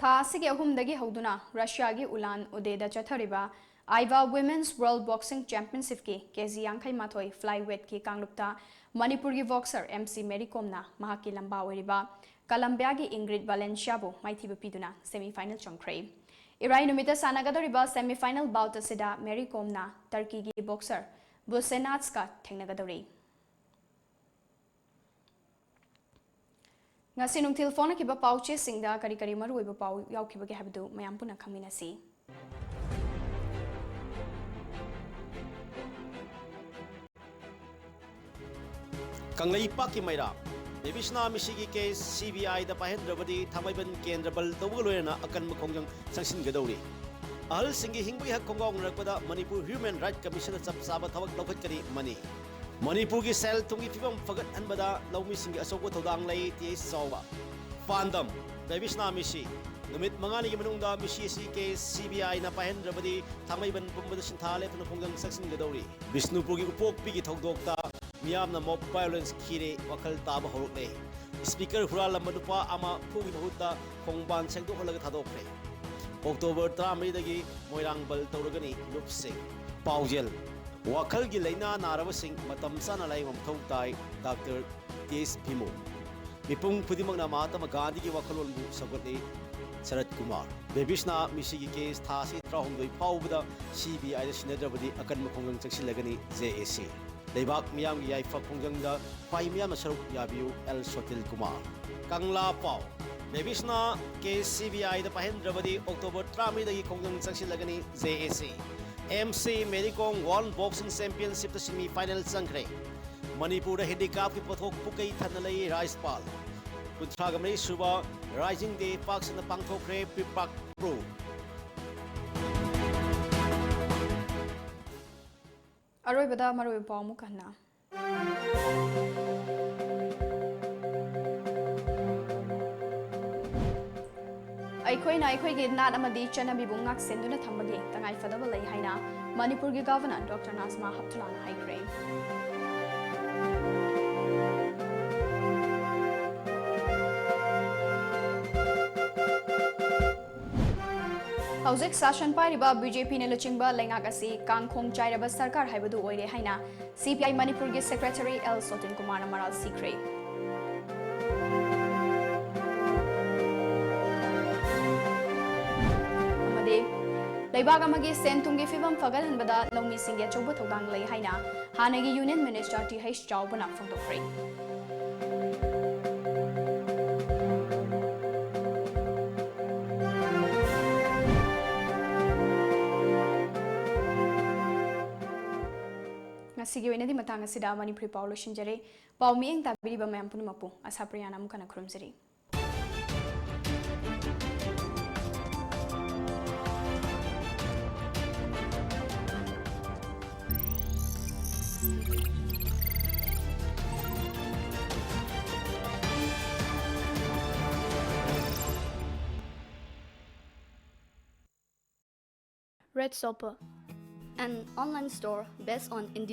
Thasigi ahumdagi hauduna Russia gi Ulan Udeda chathariba Aiva Women's World Boxing Championship ki KG Yankai Mathoi flyweight ki kanglupta Manipur gi boxer MC Mary Kom na mahaki lamba oiriba Colombia gi Ingrid Valencia bu maithiba piduna semi final chongkre Irai numita sanagadoriba semi final bout asida Mary Kom na Turkey gi boxer Busenats ka thengnagadori ngasi nungthil phone ki ba pauche singda kari kari maru oiba pau yaukhiba ge habdu mayam puna khaminasi kangai paki maira Nebishna misigi case CBI da pahendrabadi thamaiban kendrabal tawgaloena akan makhongjang sangsin gadori ahal singi hingbi hak khongong rakpada Manipur Human Rights Commission chap saba thawak lokhat kari mani Manipur ki sel tungi fibam fagat anbada laumi singi asogo thodang lai ti sawa pandam Bebishna Mishi. Numit mangani manungda Mishi si case CBI na pahendrabadi thamaiban pumbada sinthale tuna punggang saksin gadawri. Bisnupur gi upok pigi thogdokta miyam na mob violence khire wakal taba horokle. Speaker Hurala Manupa ama pugi mahutta khongban sengdok holaga thadokre. October 13 dagi moirang bal tawragani lupsing. Paujel wakal gi laina narabasing matam sana lai mamthau tai Dr. T.S. Bhimo. Mipung pudimang na mahatma Gandhi ki wakalon bu sagot Sarat Kumar. Bebishna Mishigi case Thasi Trahumdoi Paubada CBI Sinadrabadi Akan Makongang Chaksilagani JAC. Leibak Miam Yai Fakunganga Paimiam Saruk Yabiu El Sotil Kumar. Kangla Pau. Bebishna case CBI the Pahendrabadi October Trami the Kongang Chaksilagani JAC. MC Medicong World Boxing Championship the semi final Sankre. Manipuri Handicap Pothok Pukai Thanalai Rice Pal. Kuntragamay Suba Rising Day Parks in the Pangtokre Pipak Pro. Aroibada maroi pau mukana. Aikhoina aikhoigi nat amadi chanabi bungak senduna thambagi tangai fadaba lei haina Manipur gi governor Dr. Nazma Haptulana haikre. Hauzik session pairiba BJP ne lachingba lengak asi kangkhong chairaba sarkar haibadu oire haina CPI Manipur gi secretary L Sotin Kumar Amaral Sikre. Amade Leibag amagi sentungi fibam fagalhanbada lawmi singya choba thodang lei haina hanagi union minister TH Chawbana phongdokre. Sige wena di matanga sida Manipuri Paulo Shinjare Pau mieng tabiri ba mayam punumapu asapriyana mukana krumsiri. Red Sopa, an online store based on indigenous